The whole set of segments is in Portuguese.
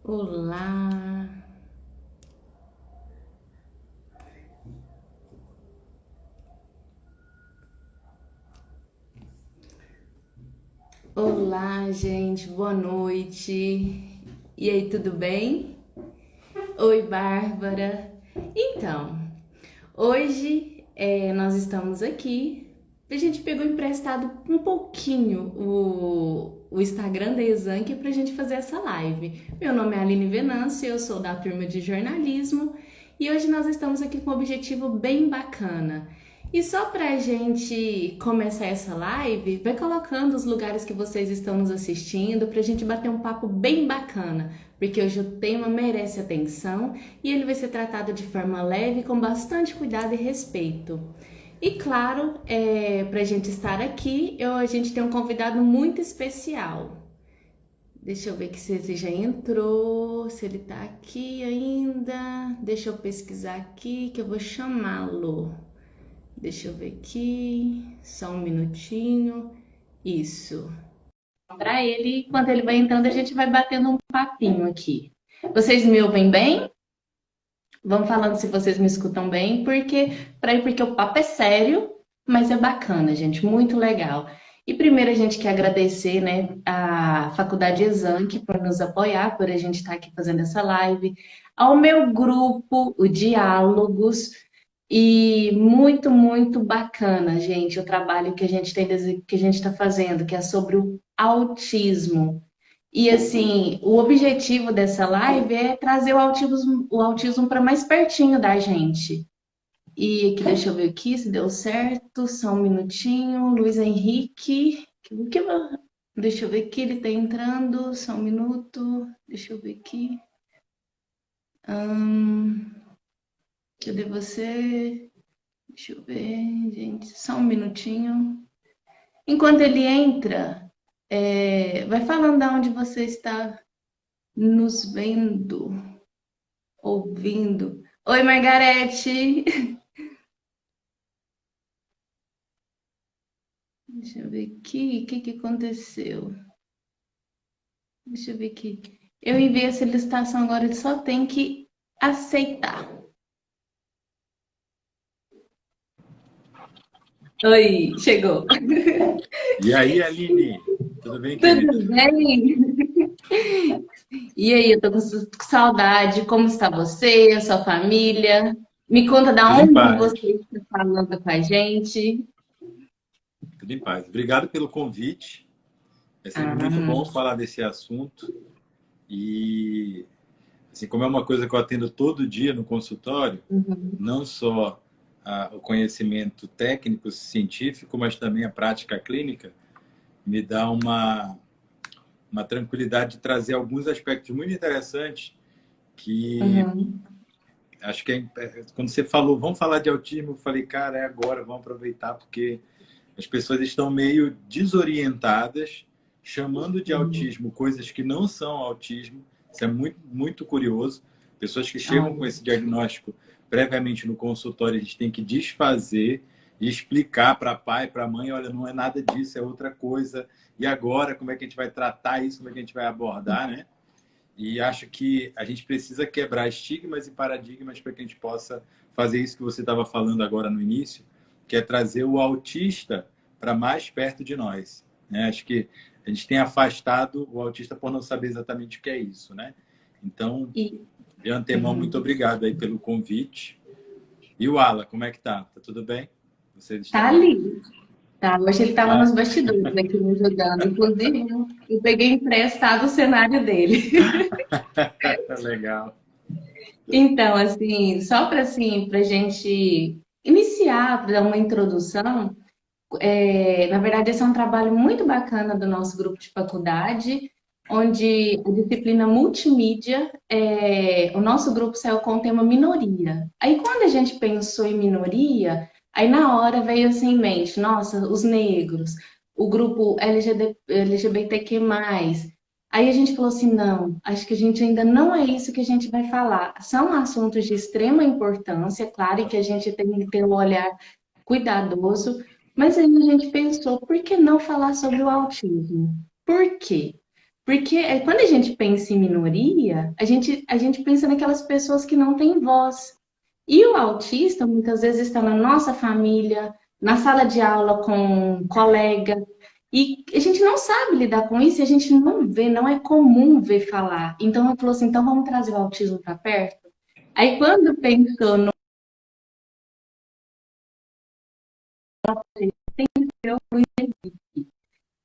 Olá! Olá, gente, boa noite. E aí, tudo bem? Oi, Bárbara. Então, hoje nós estamos aqui. A gente pegou emprestado um pouquinho o Instagram da Exanc para a gente fazer essa live. Meu nome é Aline Venâncio, eu sou da turma de jornalismo e hoje nós estamos aqui com um objetivo bem bacana. E só para a gente começar essa live, vai colocando os lugares que vocês estão nos assistindo para a gente bater um papo bem bacana, porque hoje o tema merece atenção e ele vai ser tratado de forma leve, com bastante cuidado e respeito. E claro, para a gente estar aqui, a gente tem um convidado muito especial. Deixa eu ver que se ele já entrou, se ele tá aqui ainda. Deixa eu pesquisar aqui que eu vou chamá-lo. Deixa eu ver aqui, só um minutinho. Isso. Para ele, enquanto ele vai entrando, a gente vai batendo um papinho aqui. Vocês me ouvem bem? Vão falando se vocês me escutam bem, porque o papo é sério, mas é bacana, gente, muito legal. E primeiro a gente quer agradecer, né, a Faculdade Exanc por nos apoiar, por a gente estar aqui fazendo essa live, ao meu grupo, o Diálogos, e muito, muito bacana, gente, o trabalho que a gente que a gente está fazendo, que é sobre o autismo. E assim, o objetivo dessa live é trazer o autismo para mais pertinho da gente. E aqui, deixa eu ver aqui se deu certo, só um minutinho. Luiz Henrique, deixa eu ver aqui, ele está entrando, só um minuto. Deixa eu ver aqui. Hum, Cadê você? Deixa eu ver, gente, só um minutinho. Enquanto ele entra, vai falando de onde você está nos vendo, ouvindo. Oi, Margarete! Deixa eu ver aqui, o que que aconteceu? Deixa eu ver aqui. Eu enviei essa licitação agora, ele só tem que aceitar. Oi, chegou. E aí, Aline? Tudo bem, querida? Tudo bem? E aí, eu tô com saudade. Como está você, a sua família? Me conta da Tudo em onde paz. você está falando com a gente. Tudo em paz. Obrigado pelo convite. É sempre muito Ah, bom falar desse assunto. E, assim, como é uma coisa que eu atendo todo dia no consultório, uhum. não só o conhecimento técnico, científico, mas também a prática clínica, me dá uma tranquilidade de trazer alguns aspectos muito interessantes que Uhum. acho que quando você falou, vamos falar de autismo, eu falei, cara, é agora, vamos aproveitar, porque as pessoas estão meio desorientadas, chamando de Uhum. autismo coisas que não são autismo. Isso é muito, muito curioso. Pessoas que chegam com Olha. esse diagnóstico previamente no consultório, a gente tem que desfazer e explicar para pai, para mãe, olha, não é nada disso, é outra coisa. E agora, como é que a gente vai tratar isso, como é que a gente vai abordar, né? E acho que a gente precisa quebrar estigmas e paradigmas para que a gente possa fazer isso que você estava falando agora no início, que é trazer o autista para mais perto de nós, né? Acho que a gente tem afastado o autista por não saber exatamente o que é isso, né? Então, E, de antemão, muito uhum. obrigado aí pelo convite. E o Ala, como é que tá? Tá tudo bem? Vocês Tá estão bem? ali. Tá, hoje ele estava Ah, nos bastidores aqui me ajudando. Inclusive, eu peguei emprestado o cenário dele. legal. Então, assim, só para a gente iniciar, para dar uma introdução, na verdade, esse é um trabalho muito bacana do nosso grupo de faculdade, onde a disciplina multimídia, o nosso grupo saiu com o tema minoria. Aí, quando a gente pensou em minoria, aí na hora veio assim em mente, nossa, os negros, o grupo LGBTQ+, Aí a gente falou assim, não, acho que a gente ainda não é isso que a gente vai falar. São assuntos de extrema importância, claro, e que a gente tem que ter um olhar cuidadoso, mas aí a gente pensou, por que não falar sobre o autismo? Por quê? Porque quando a gente pensa em minoria, a gente pensa naquelas pessoas que não têm voz. E o autista muitas vezes está na nossa família, na sala de aula com um colega, e a gente não sabe lidar com isso, e a gente não vê, não é comum ver falar. Então ela falou assim, então vamos trazer o autismo para perto? Aí quando pensou no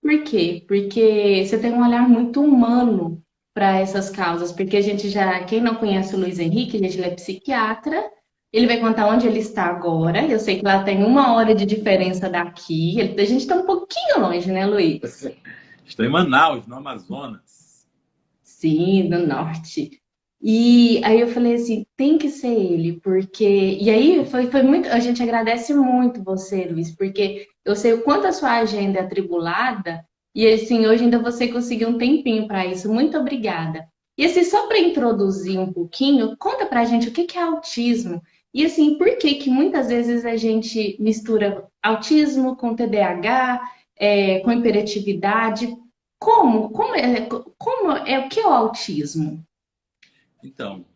por quê? Porque você tem um olhar muito humano para essas causas, porque a gente já, quem não conhece o Luiz Henrique, ele é psiquiatra, ele vai contar onde ele está agora. Eu sei que lá tem 1 hora de diferença daqui. A gente está um pouquinho longe, né, Luiz? Estou em Manaus, no Amazonas. Sim, do norte. E aí eu falei assim, tem que ser ele, porque. E aí foi muito. A gente agradece muito você, Luiz, porque eu sei o quanto a sua agenda é atribulada, e assim, hoje ainda você conseguiu um tempinho para isso. Muito obrigada. E assim, só para introduzir um pouquinho, conta pra gente o que que é autismo. E assim, por que que muitas vezes a gente mistura autismo com TDAH, com hiperatividade? Como é o que é o autismo? Então,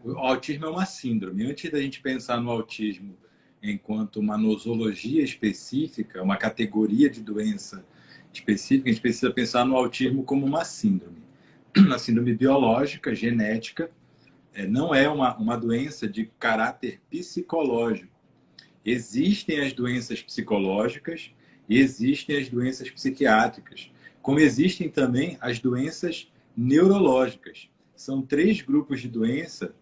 o autismo é uma síndrome. Antes da gente pensar no autismo enquanto uma nosologia específica, uma categoria de doença específica, a gente precisa pensar no autismo como uma síndrome. Uma síndrome biológica, genética, não é uma doença de caráter psicológico. Existem as doenças psicológicas e existem as doenças psiquiátricas, como existem também as doenças neurológicas. São 3 grupos de doença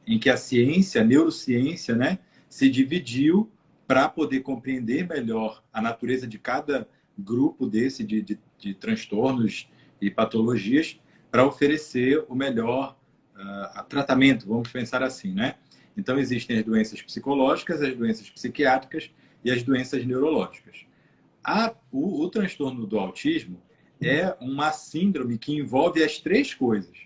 em que a ciência, a neurociência, né, se dividiu para poder compreender melhor a natureza de cada grupo desse de transtornos e patologias para oferecer o melhor tratamento, vamos pensar assim, né? Então, existem as doenças psicológicas, as doenças psiquiátricas e as doenças neurológicas. O transtorno do autismo é uma síndrome que envolve as 3 coisas.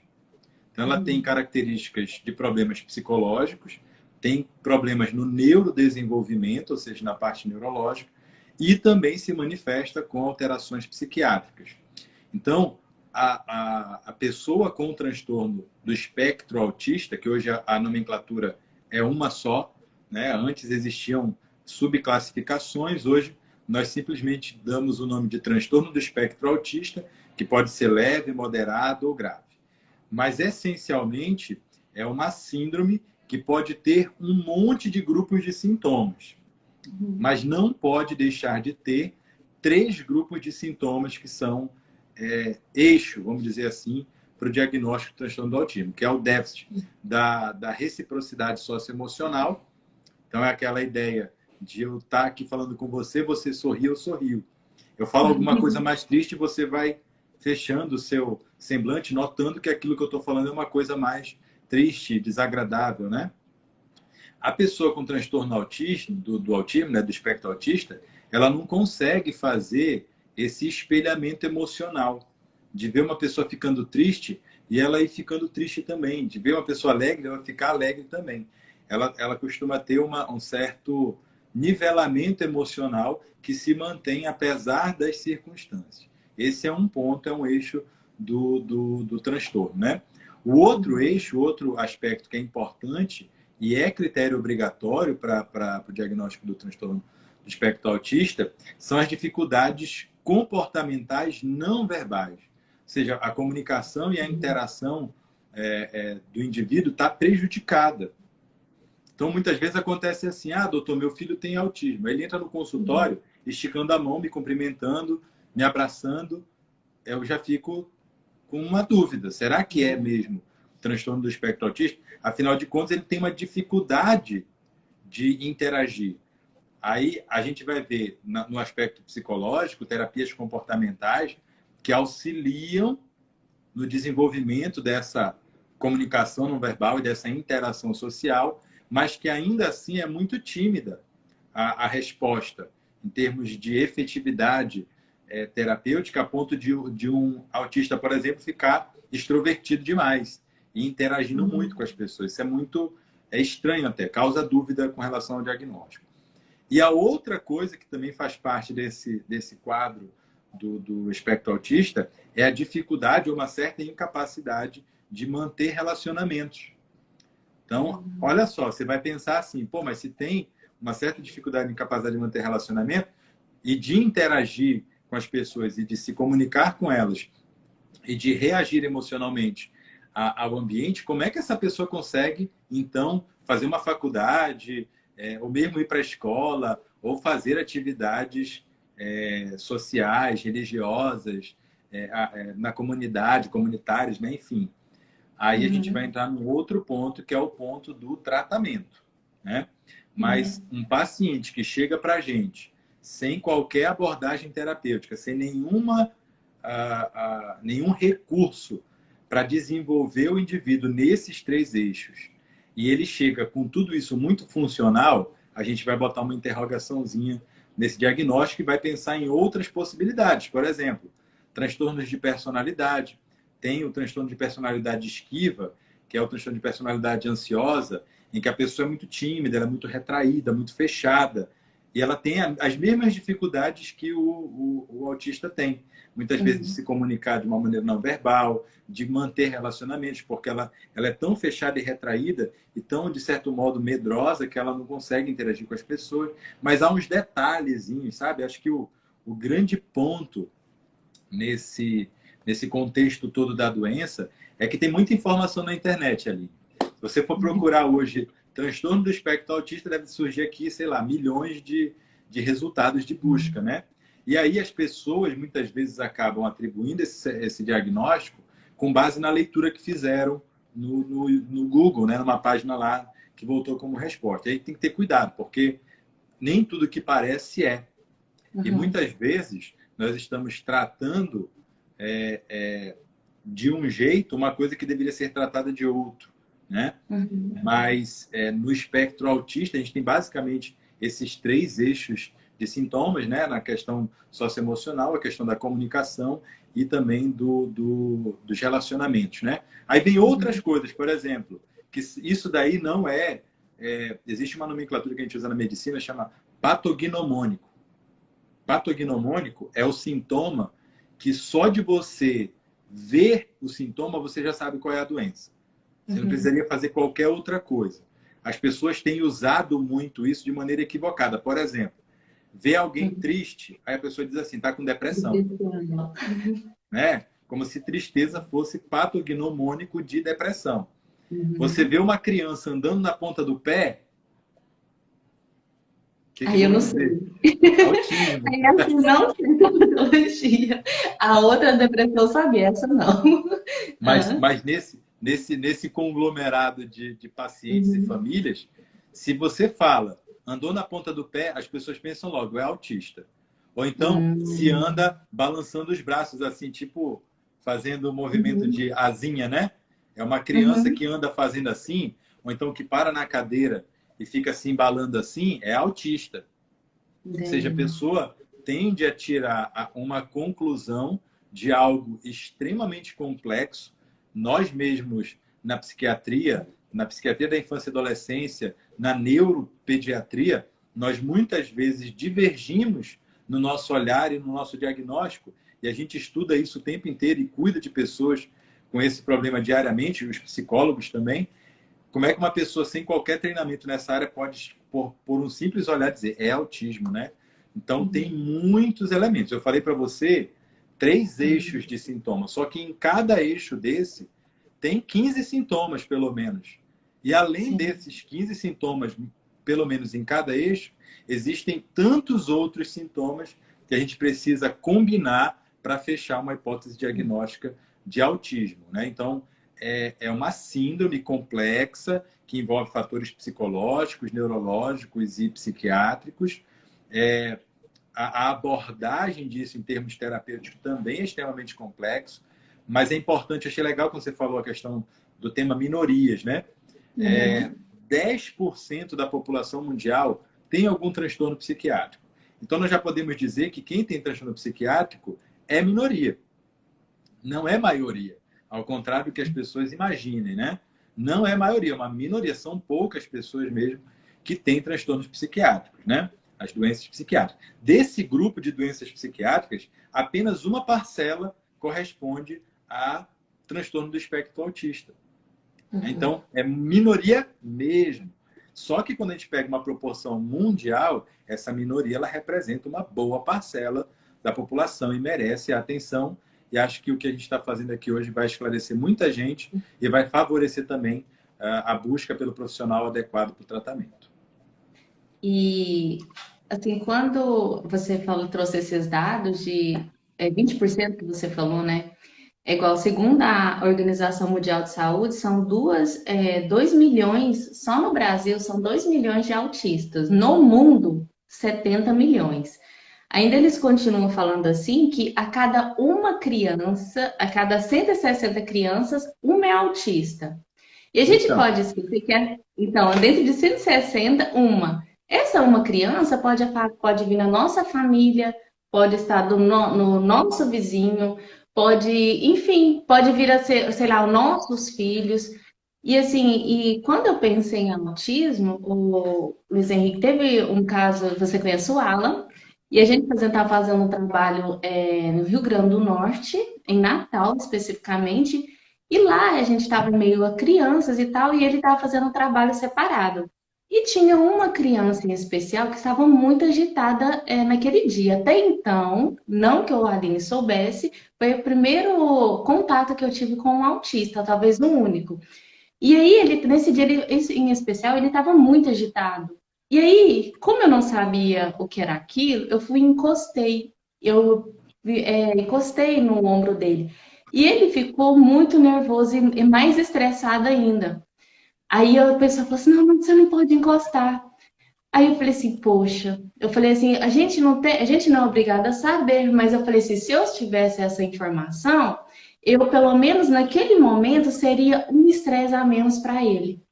Então, ela tem características de problemas psicológicos, tem problemas no neurodesenvolvimento, ou seja, na parte neurológica, e também se manifesta com alterações psiquiátricas. Então, a pessoa com o transtorno do espectro autista, que hoje a nomenclatura é uma só, né? Antes existiam subclassificações, hoje nós simplesmente damos o nome de transtorno do espectro autista, que pode ser leve, moderado ou grave. Mas, essencialmente, é uma síndrome que pode ter um monte de grupos de sintomas, mas não pode deixar de ter 3 grupos de sintomas que são eixo, vamos dizer assim, para o diagnóstico do transtorno do autismo, que é o déficit da reciprocidade socioemocional. Então, é aquela ideia de eu estar aqui falando com você, você sorri, eu sorrio. Eu falo alguma coisa mais triste, você vai fechando o seu semblante, notando que aquilo que eu estou falando é uma coisa mais triste, desagradável, né? A pessoa com transtorno autista, do autismo, né, do espectro autista, ela não consegue fazer esse espelhamento emocional, de ver uma pessoa ficando triste e ela ir ficando triste também, de ver uma pessoa alegre, ela ficar alegre também. Ela costuma ter um certo nivelamento emocional que se mantém apesar das circunstâncias. Esse é um ponto, é um eixo do transtorno, né? O outro eixo, outro aspecto que é importante e é critério obrigatório para o diagnóstico do transtorno do espectro autista, são as dificuldades comportamentais não verbais. Ou seja, a comunicação e a interação do indivíduo está prejudicada. Então, muitas vezes acontece assim, doutor, meu filho tem autismo. Ele entra no consultório, esticando a mão, me cumprimentando, me abraçando. Eu já fico com uma dúvida. Será que é mesmo transtorno do espectro autista? Afinal de contas, ele tem uma dificuldade de interagir. Aí a gente vai ver no aspecto psicológico, terapias comportamentais que auxiliam no desenvolvimento dessa comunicação não verbal e dessa interação social, mas que ainda assim é muito tímida a resposta em termos de efetividade terapêutica a ponto de um autista, por exemplo, ficar extrovertido demais e interagindo muito com as pessoas. Isso é estranho até, causa dúvida com relação ao diagnóstico. E a outra coisa que também faz parte desse quadro do espectro autista é a dificuldade ou uma certa incapacidade de manter relacionamentos. Então, olha só, você vai pensar assim, pô, mas se tem uma certa dificuldade e incapacidade de manter relacionamento e de interagir com as pessoas e de se comunicar com elas e de reagir emocionalmente ao ambiente, como é que essa pessoa consegue, então, fazer uma faculdade, ou mesmo ir para a escola, ou fazer atividades sociais, religiosas, na comunidade, comunitárias, né? Enfim. Aí a gente vai entrar num outro ponto, que é o ponto do tratamento, né? Mas um paciente que chega para a gente sem qualquer abordagem terapêutica, sem nenhum recurso para desenvolver o indivíduo nesses 3 eixos, e ele chega com tudo isso muito funcional, a gente vai botar uma interrogaçãozinha nesse diagnóstico e vai pensar em outras possibilidades. Por exemplo, transtornos de personalidade. Tem o transtorno de personalidade esquiva, que é o transtorno de personalidade ansiosa, em que a pessoa é muito tímida, ela é muito retraída, muito fechada. E ela tem as mesmas dificuldades que o autista tem. Muitas vezes de se comunicar de uma maneira não verbal, de manter relacionamentos, porque ela é tão fechada e retraída e tão, de certo modo, medrosa que ela não consegue interagir com as pessoas. Mas há uns detalhezinhos, sabe? Acho que o grande ponto nesse contexto todo da doença é que tem muita informação na internet ali. Se você for procurar hoje transtorno do espectro autista, deve surgir aqui, sei lá, milhões de resultados de busca, né? E aí as pessoas muitas vezes acabam atribuindo esse diagnóstico com base na leitura que fizeram no Google, né? Numa página lá que voltou como resposta. E aí tem que ter cuidado, porque nem tudo que parece é. E muitas vezes nós estamos tratando de um jeito uma coisa que deveria ser tratada de outro, né? Mas no espectro autista a gente tem basicamente esses 3 eixos de sintomas, né? Na questão socioemocional, a questão da comunicação e também dos relacionamentos, né? Aí vem outras coisas, por exemplo, que isso daí não existe uma nomenclatura que a gente usa na medicina, chama patognomônico. Patognomônico é o sintoma que só de você ver o sintoma, você já sabe qual é a doença. Você não precisaria fazer qualquer outra coisa. As pessoas têm usado muito isso de maneira equivocada. Por exemplo, ver alguém triste, aí a pessoa diz assim, está com depressão. Né? Como se tristeza fosse patognomônico de depressão. Você vê uma criança andando na ponta do pé, Aí eu não sei. Autismo. Aí assim, não sei metodologia. A outra depressão eu sabia, essa não. Mas nesse conglomerado de pacientes e famílias, se você fala, andou na ponta do pé, as pessoas pensam logo, é autista. Ou então, se anda balançando os braços, assim, tipo, fazendo o movimento de asinha, né? É uma criança que anda fazendo assim, ou então que para na cadeira e fica assim, embalando assim, é autista. Ou seja, a pessoa tende a tirar uma conclusão de algo extremamente complexo. Nós mesmos, na psiquiatria da infância e adolescência, na neuropediatria, nós muitas vezes divergimos no nosso olhar e no nosso diagnóstico, e a gente estuda isso o tempo inteiro e cuida de pessoas com esse problema diariamente, os psicólogos também. Como é que uma pessoa sem qualquer treinamento nessa área pode, por um simples olhar, dizer é autismo, né? Então, tem muitos elementos. Eu falei para você 3 eixos de sintomas, só que em cada eixo desse tem 15 sintomas, pelo menos. E além desses 15 sintomas, pelo menos em cada eixo, existem tantos outros sintomas que a gente precisa combinar para fechar uma hipótese diagnóstica de autismo, né? Então, é uma síndrome complexa que envolve fatores psicológicos, neurológicos e psiquiátricos. A abordagem disso em termos terapêuticos também é extremamente complexo, mas é importante, achei legal quando você falou a questão do tema minorias, né? 10% da população mundial tem algum transtorno psiquiátrico. Então, nós já podemos dizer que quem tem transtorno psiquiátrico é minoria, não é maioria. Ao contrário do que as pessoas imaginem, né? Não é maioria, é uma minoria. São poucas pessoas mesmo que têm transtornos psiquiátricos, né? As doenças psiquiátricas. Desse grupo de doenças psiquiátricas, apenas uma parcela corresponde a transtorno do espectro autista. Então, é minoria mesmo. Só que quando a gente pega uma proporção mundial, essa minoria ela representa uma boa parcela da população e merece a atenção. E acho que o que a gente está fazendo aqui hoje vai esclarecer muita gente e vai favorecer também a busca pelo profissional adequado para o tratamento. E, assim, quando você falou, trouxe esses dados de 20% que você falou, né? É igual, segundo a Organização Mundial de Saúde, são 2 milhões, só no Brasil, são 2 milhões de autistas. No mundo, 70 milhões. Ainda eles continuam falando assim que a cada uma criança, a cada 160 crianças, uma é autista. E a gente Então, pode esquecer que, então, dentro de 160, uma. Essa uma criança pode vir na nossa família, pode estar no nosso vizinho, pode, enfim, pode vir a ser, sei lá, os nossos filhos. E assim, e quando eu pensei em autismo, o Luiz Henrique teve um caso, você conhece o Alan, e a gente estava fazendo um trabalho no Rio Grande do Norte, em Natal especificamente, e lá a gente estava meio a crianças e tal, e ele estava fazendo um trabalho separado. E tinha uma criança em especial que estava muito agitada naquele dia. Até então, não que o Aline soubesse, foi o primeiro contato que eu tive com um autista, talvez o único. E aí, nesse dia em especial, ele estava muito agitado. E aí, como eu não sabia o que era aquilo, eu fui e encostei. Eu encostei no ombro dele. E ele ficou muito nervoso e mais estressado ainda. Aí a pessoa falou assim: não, mas você não pode encostar. Aí eu falei assim: poxa, eu falei assim: a gente não é obrigado a saber, mas eu falei assim: se eu tivesse essa informação, eu pelo menos naquele momento seria um estresse a menos para ele.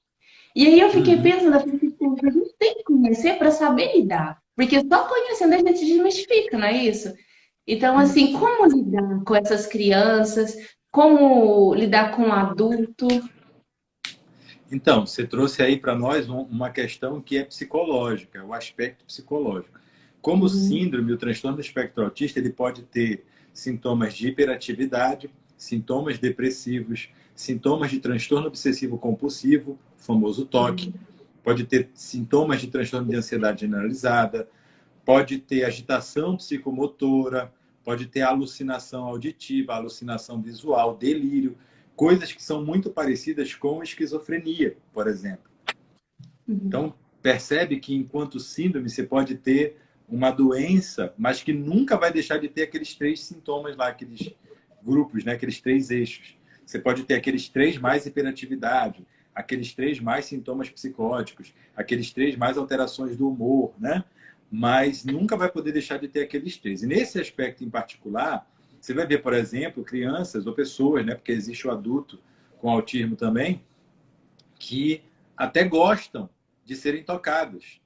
E aí eu fiquei pensando, eu falei assim, poxa, a gente tem que conhecer para saber lidar, porque só conhecendo a gente desmistifica, não é isso? Então, assim, isso. como lidar com essas crianças? Como lidar com o adulto? Então, você trouxe aí para nós uma questão que é psicológica, o aspecto psicológico. Como o Uhum. síndrome, o transtorno do espectro autista, ele pode ter sintomas de hiperatividade, sintomas depressivos, sintomas de transtorno obsessivo compulsivo, o famoso TOC, pode ter sintomas de transtorno de ansiedade generalizada, pode ter agitação psicomotora, pode ter alucinação auditiva, alucinação visual, delírio, coisas que são muito parecidas com esquizofrenia, por exemplo. Uhum. Então, percebe que enquanto síndrome você pode ter uma doença, mas que nunca vai deixar de ter aqueles 3 sintomas lá, aqueles grupos, né? Aqueles 3 eixos. Você pode ter aqueles 3 mais hiperatividade, aqueles 3 mais sintomas psicóticos, aqueles 3 mais alterações do humor, né? Mas nunca vai poder deixar de ter aqueles 3. E nesse aspecto em particular, você vai ver, por exemplo, crianças ou pessoas, né? Porque existe o adulto com autismo também, que até gostam de serem tocados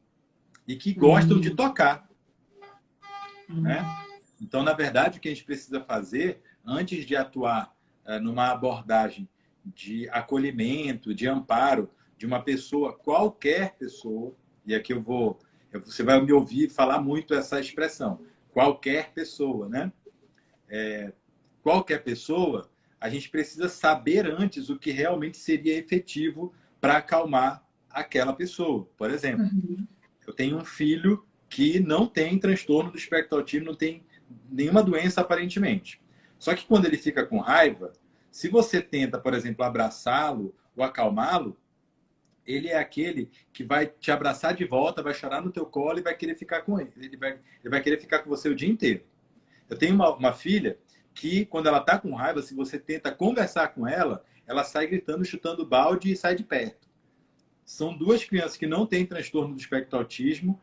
e que gostam de Uhum. tocar, né? Então, na verdade, o que a gente precisa fazer antes de atuar numa abordagem de acolhimento, de amparo de uma pessoa, qualquer pessoa, e aqui você vai me ouvir falar muito essa expressão, qualquer pessoa, né? Qualquer pessoa, a gente precisa saber antes o que realmente seria efetivo para acalmar aquela pessoa. Por exemplo, Uhum. eu tenho um filho que não tem transtorno do espectro autista, não tem nenhuma doença aparentemente. Só que quando ele fica com raiva, se você tenta, por exemplo, abraçá-lo ou acalmá-lo, ele é aquele que vai te abraçar de volta, vai chorar no teu colo e vai querer ficar com ele. Ele vai querer ficar com você o dia inteiro. Eu tenho uma filha que, quando ela está com raiva, se você tenta conversar com ela, ela sai gritando, chutando balde e sai de perto. São 2 crianças que não têm transtorno do espectro autismo,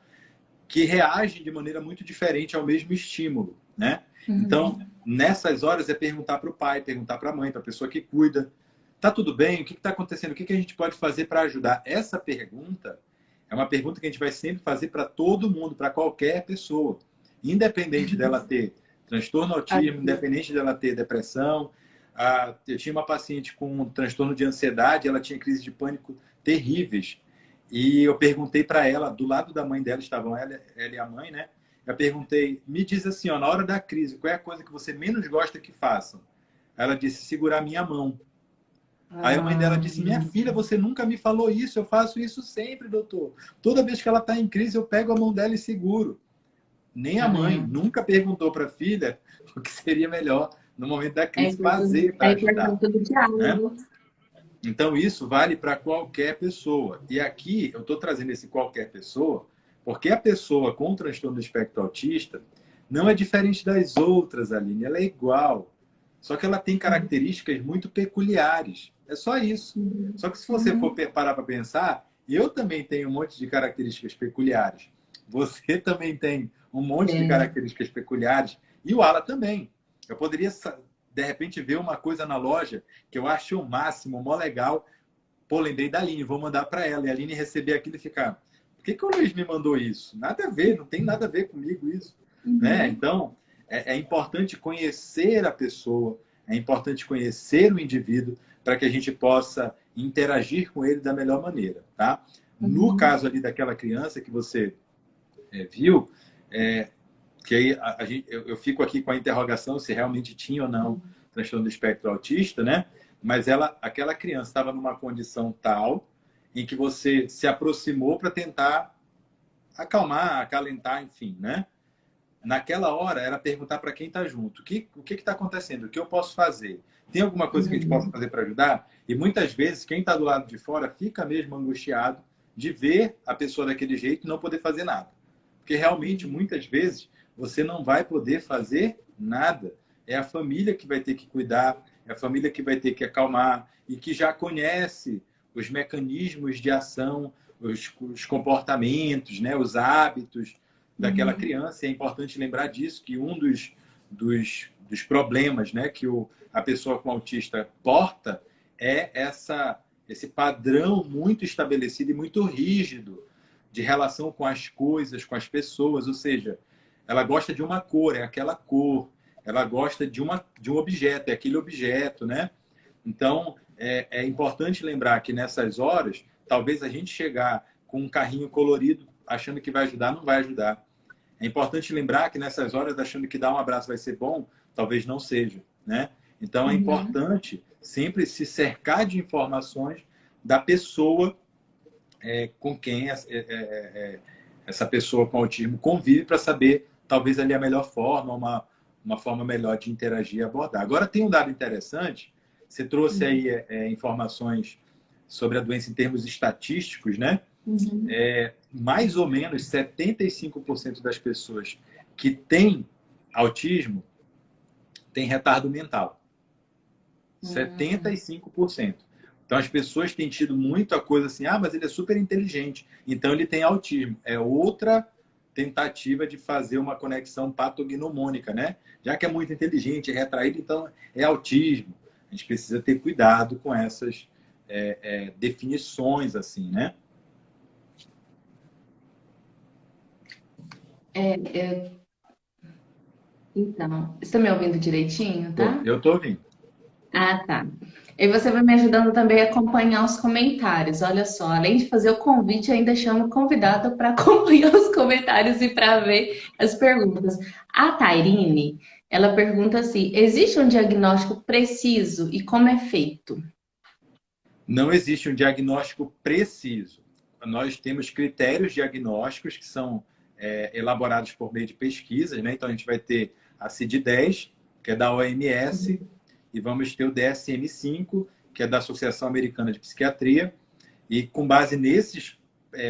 que reagem de maneira muito diferente ao mesmo estímulo, né? Então, Uhum. nessas horas é perguntar para o pai, perguntar para a mãe, para a pessoa que cuida, tá tudo bem? O que está acontecendo? O que a gente pode fazer para ajudar? Essa pergunta é uma pergunta que a gente vai sempre fazer para todo mundo, para qualquer pessoa. independente dela ter transtorno autismo, independente dela ter depressão. Eu tinha uma paciente com um transtorno de ansiedade, ela tinha crises de pânico terríveis. E eu perguntei para ela, do lado da mãe dela, estavam ela e a mãe, né? Eu perguntei, me diz assim, ó, na hora da crise, qual é a coisa que você menos gosta que façam? Ela disse, segurar minha mão. Aí a mãe dela disse, minha filha, você nunca me falou isso, eu faço isso sempre, doutor. Toda vez que ela está em crise, eu pego a mão dela e seguro. Nem a mãe nunca perguntou para a filha o que seria melhor no momento da crise fazer para ajudar. Né? Então, isso vale para qualquer pessoa. E aqui, eu estou trazendo esse qualquer pessoa, porque a pessoa com transtorno do espectro autista não é diferente das outras, Aline, ela é igual. Só que ela tem características muito peculiares. É só isso. Só que se você for parar para pensar, eu também tenho um monte de características peculiares. Você também tem um monte de características peculiares. E o Ala também. Eu poderia, de repente, ver uma coisa na loja que eu acho o máximo, mó legal. Pô, lembrei da Aline, vou mandar para ela. E a Aline receber aquilo e ficar... Por que o Luiz me mandou isso? Nada a ver, não tem nada a ver comigo isso. Né? Então, é importante conhecer a pessoa, é importante conhecer o indivíduo para que a gente possa interagir com ele da melhor maneira. Tá? No caso ali daquela criança que você viu, que aí eu fico aqui com a interrogação se realmente tinha ou não transtorno do espectro autista, né? Mas aquela criança estava numa condição tal em que você se aproximou para tentar acalmar, acalentar, enfim, né? Naquela hora, era perguntar para quem está junto. O que está acontecendo? O que eu posso fazer? Tem alguma coisa que a gente possa fazer para ajudar? E muitas vezes, quem está do lado de fora fica mesmo angustiado de ver a pessoa daquele jeito e não poder fazer nada. Porque realmente, muitas vezes, você não vai poder fazer nada. É a família que vai ter que cuidar, é a família que vai ter que acalmar e que já conhece os mecanismos de ação, os comportamentos, né, os hábitos daquela criança. E é importante lembrar disso, que um dos problemas, né, que a pessoa com autista porta é esse padrão muito estabelecido e muito rígido de relação com as coisas, com as pessoas. Ou seja, ela gosta de uma cor, é aquela cor. Ela gosta de um objeto, é aquele objeto, né? Então, é importante lembrar que nessas horas, talvez a gente chegar com um carrinho colorido achando que vai ajudar, não vai ajudar. É importante lembrar que nessas horas, achando que dar um abraço vai ser bom, talvez não seja, né? Então, é importante sempre se cercar de informações da pessoa com quem essa pessoa com autismo convive, para saber, talvez, ali a melhor forma, uma forma melhor de interagir e abordar. Agora, tem um dado interessante. Você trouxe aí informações sobre a doença em termos estatísticos, né? Mais ou menos 75% das pessoas que têm autismo têm retardo mental. 75%. Então, as pessoas têm tido muita coisa assim, mas ele é super inteligente, então ele tem autismo. É outra tentativa de fazer uma conexão patognomônica, né? Já que é muito inteligente, é retraído, então é autismo. A gente precisa ter cuidado com essas definições, assim, né? Então, você está me ouvindo direitinho, tá? Eu estou ouvindo. Ah, tá. E você vai me ajudando também a acompanhar os comentários. Olha só, além de fazer o convite, ainda chamo o convidado para acompanhar os comentários e para ver as perguntas. A Tairine, ela pergunta assim: existe um diagnóstico preciso e como é feito? Não existe um diagnóstico preciso. Nós temos critérios diagnósticos que são elaborados por meio de pesquisas, né? Então, a gente vai ter a CID-10, que é da OMS, e vamos ter o DSM-5, que é da Associação Americana de Psiquiatria. E com base nesses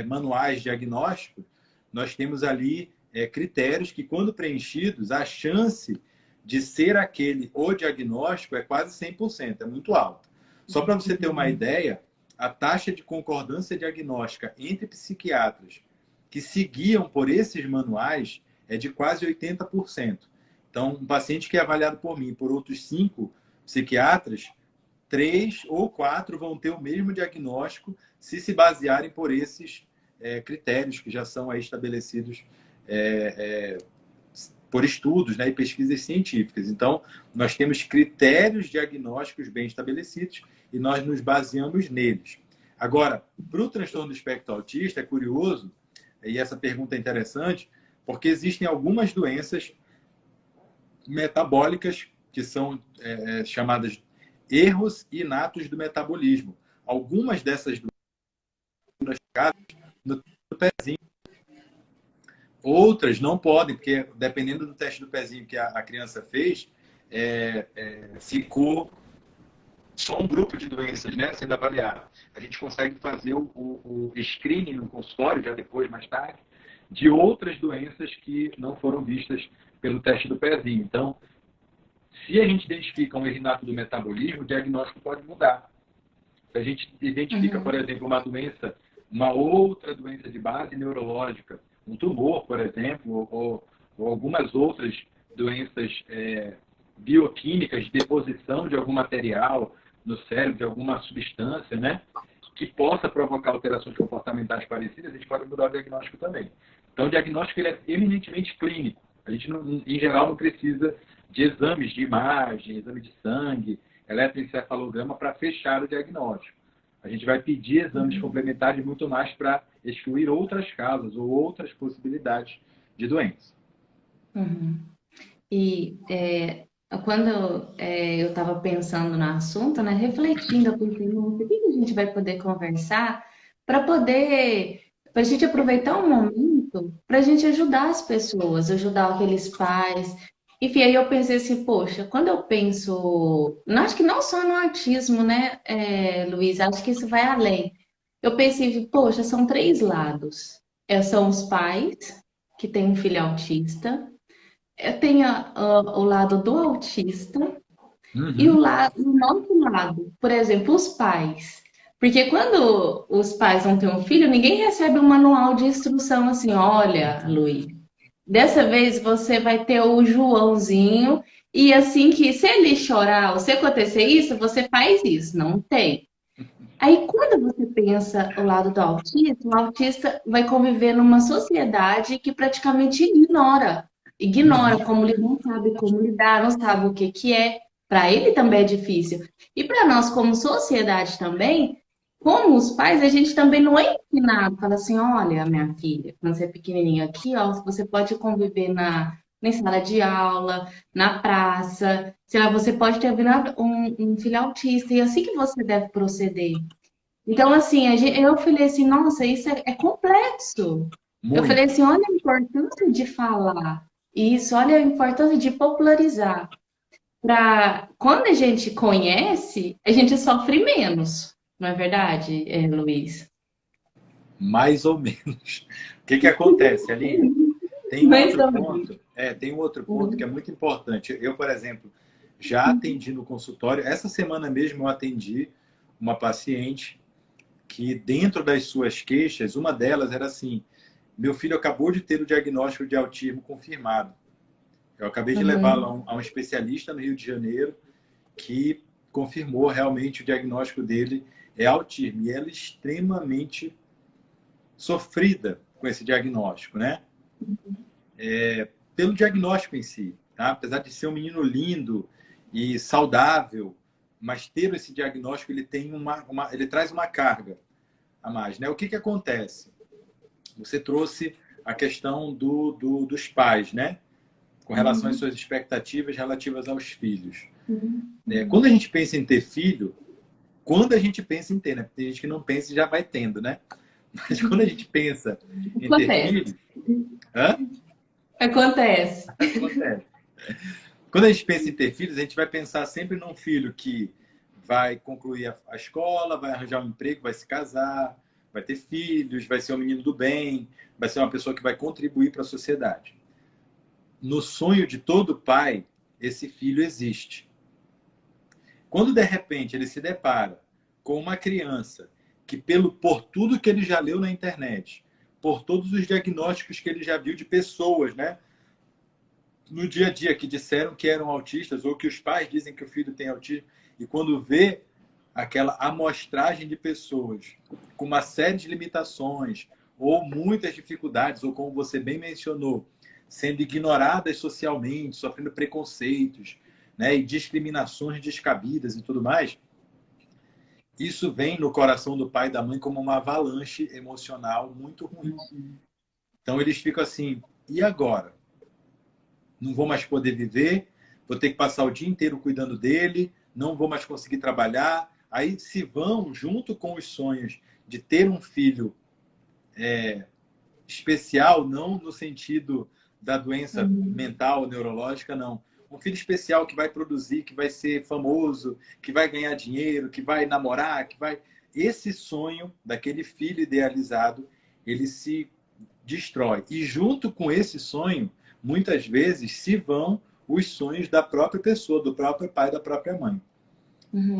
manuais diagnósticos, nós temos ali critérios que, quando preenchidos, a chance de ser aquele o diagnóstico é quase 100%, é muito alta. Só para você ter uma ideia, a taxa de concordância diagnóstica entre psiquiatras que se guiam por esses manuais é de quase 80%. Então, um paciente que é avaliado por mim, por outros 5 psiquiatras, 3 ou 4 vão ter o mesmo diagnóstico se basearem por esses critérios que já são aí estabelecidos por estudos, né, e pesquisas científicas. Então, nós temos critérios diagnósticos bem estabelecidos e nós nos baseamos neles. Agora, para o transtorno do espectro autista, é curioso, e essa pergunta é interessante, porque existem algumas doenças metabólicas que são chamadas erros inatos do metabolismo. Algumas dessas doenças no pezinho. Outras não podem, porque dependendo do teste do pezinho que a criança fez, ficou só um grupo de doenças, né, sendo avaliado. A gente consegue fazer o screening no consultório, já depois, mais tarde, de outras doenças que não foram vistas pelo teste do pezinho. Então, se a gente identifica um erro inato do metabolismo, o diagnóstico pode mudar. Se a gente identifica, por exemplo, uma outra doença de base neurológica, um tumor, por exemplo, ou algumas outras doenças bioquímicas, de deposição de algum material no cérebro, de alguma substância, né, que possa provocar alterações comportamentais parecidas, a gente pode mudar o diagnóstico também. Então, o diagnóstico ele é eminentemente clínico. A gente, em geral, não precisa de exames de imagem, exame de sangue, eletroencefalograma para fechar o diagnóstico. A gente vai pedir exames complementares muito mais para excluir outras causas ou outras possibilidades de doença. Uhum. E quando eu estava pensando no assunto, né, refletindo, eu pensei, o que a gente vai poder conversar para a gente aproveitar um momento para a gente ajudar as pessoas, ajudar aqueles pais. Enfim, aí eu pensei assim, poxa, quando eu penso, acho que não só no autismo, né, Luiz, acho que isso vai além. Eu pensei, poxa, são três lados. São os pais que têm um filho autista, tem o lado do autista e Uhum. o nosso lado, por exemplo, os pais. Porque quando os pais não têm um filho, ninguém recebe um manual de instrução assim, olha, Luiz, dessa vez você vai ter o Joãozinho e assim que se ele chorar ou se acontecer isso, você faz isso. Não tem. Aí, quando você pensa o lado do autista, o autista vai conviver numa sociedade que praticamente ignora Uhum. como ele não sabe como lidar, não sabe o que que é. Para ele também é difícil. E para nós, como sociedade também, como os pais, a gente também não é ensinado. Fala assim, olha, minha filha, quando você é pequenininha aqui, ó, você pode conviver na sala de aula, na praça, sei lá, você pode ter um filho autista, e é assim que você deve proceder. Então, assim, eu falei assim, nossa, isso é complexo. Eu falei Muito. assim, olha a importância de falar isso, olha a importância de popularizar. Para quando a gente conhece, a gente sofre menos, não é verdade, Luiz? Mais ou menos. O que acontece, Aline? Tem um Mais outro ou menos. ponto, que é muito importante. Eu, por exemplo, já atendi no consultório. Essa semana mesmo eu atendi uma paciente que, dentro das suas queixas, uma delas era assim: meu filho acabou de ter o diagnóstico de autismo confirmado. Eu acabei de levá-lo Uhum. a um especialista no Rio de Janeiro que confirmou realmente o diagnóstico dele é autismo. E ela é extremamente sofrida com esse diagnóstico, né? Pelo diagnóstico em si, tá? Apesar de ser um menino lindo e saudável, mas ter esse diagnóstico ele tem ele traz uma carga a mais, né? O que acontece? Você trouxe a questão dos pais, né? Com relação às Uhum. suas expectativas relativas aos filhos. Quando Uhum. a gente pensa em ter filho, quando a gente pensa em ter, né? Tem gente que não pensa e já vai tendo, né? Mas quando a gente pensa em ter Acontece. filho, hã? Acontece. Acontece. Quando a gente pensa em ter filhos, a gente vai pensar sempre num filho que vai concluir a escola, vai arranjar um emprego, vai se casar, vai ter filhos, vai ser um menino do bem, vai ser uma pessoa que vai contribuir para a sociedade. No sonho de todo pai, esse filho existe. Quando, de repente, ele se depara com uma criança que, por tudo que ele já leu na internet, por todos os diagnósticos que ele já viu de pessoas, né, no dia a dia que disseram que eram autistas ou que os pais dizem que o filho tem autismo, e quando vê aquela amostragem de pessoas com uma série de limitações ou muitas dificuldades, ou como você bem mencionou, sendo ignoradas socialmente, sofrendo preconceitos, né, e discriminações descabidas e tudo mais, isso vem no coração do pai e da mãe como uma avalanche emocional muito ruim. Então eles ficam assim, e agora? Não vou mais poder viver, vou ter que passar o dia inteiro cuidando dele, não vou mais conseguir trabalhar. Aí se vão, junto com os sonhos de ter um filho especial, não no sentido da doença mental, neurológica, não. Um filho especial que vai produzir, que vai ser famoso, que vai ganhar dinheiro, que vai namorar, que vai... Esse sonho daquele filho idealizado, ele se destrói. E junto com esse sonho, muitas vezes se vão os sonhos da própria pessoa, do próprio pai, da própria mãe.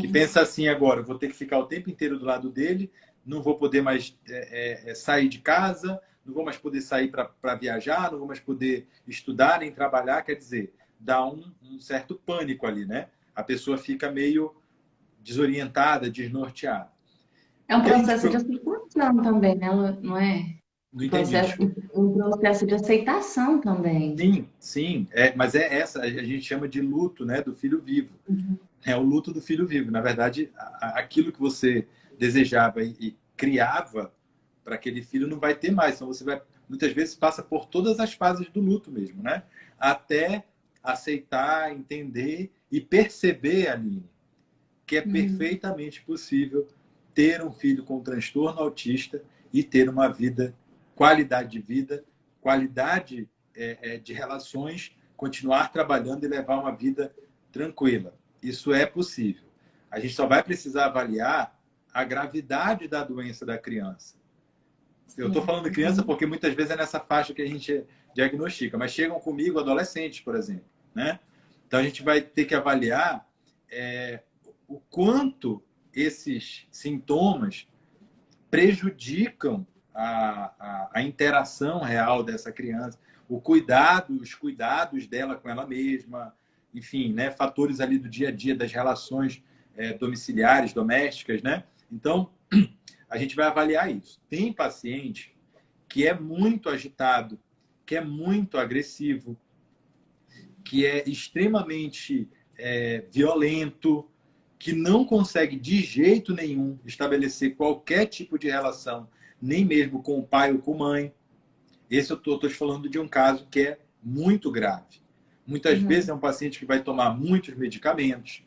Que pensa assim agora, eu vou ter que ficar o tempo inteiro do lado dele, não vou poder mais sair de casa, não vou mais poder sair para viajar, não vou mais poder estudar nem trabalhar. Quer dizer, dá um certo pânico ali, né? A pessoa fica meio desorientada, desnorteada. É um processo de aceitação também, né? Não é? Não entendi. Um processo de aceitação também. Sim, sim. Mas essa, a gente chama de luto, né, do filho vivo. É o luto do filho vivo. Na verdade, aquilo que você desejava e criava para aquele filho não vai ter mais. Então você vai, muitas vezes, passa por todas as fases do luto mesmo, né? Até aceitar, entender e perceber, Aline, que é perfeitamente possível ter um filho com transtorno autista e ter uma vida, qualidade de vida, qualidade de relações, continuar trabalhando e levar uma vida tranquila. Isso é possível. A gente só vai precisar avaliar a gravidade da doença da criança. Eu estou falando de criança porque muitas vezes é nessa faixa que a gente diagnostica, mas chegam comigo adolescentes, por exemplo, né? Então a gente vai ter que avaliar o quanto esses sintomas prejudicam a interação real dessa criança, os cuidados dela com ela mesma, enfim, né, fatores ali do dia a dia, das relações domiciliares, domésticas, né? Então, a gente vai avaliar isso. Tem paciente que é muito agitado, que é muito agressivo, que é extremamente violento, que não consegue de jeito nenhum estabelecer qualquer tipo de relação, nem mesmo com o pai ou com a mãe. Esse eu estou te falando de um caso que é muito grave. Muitas vezes é um paciente que vai tomar muitos medicamentos,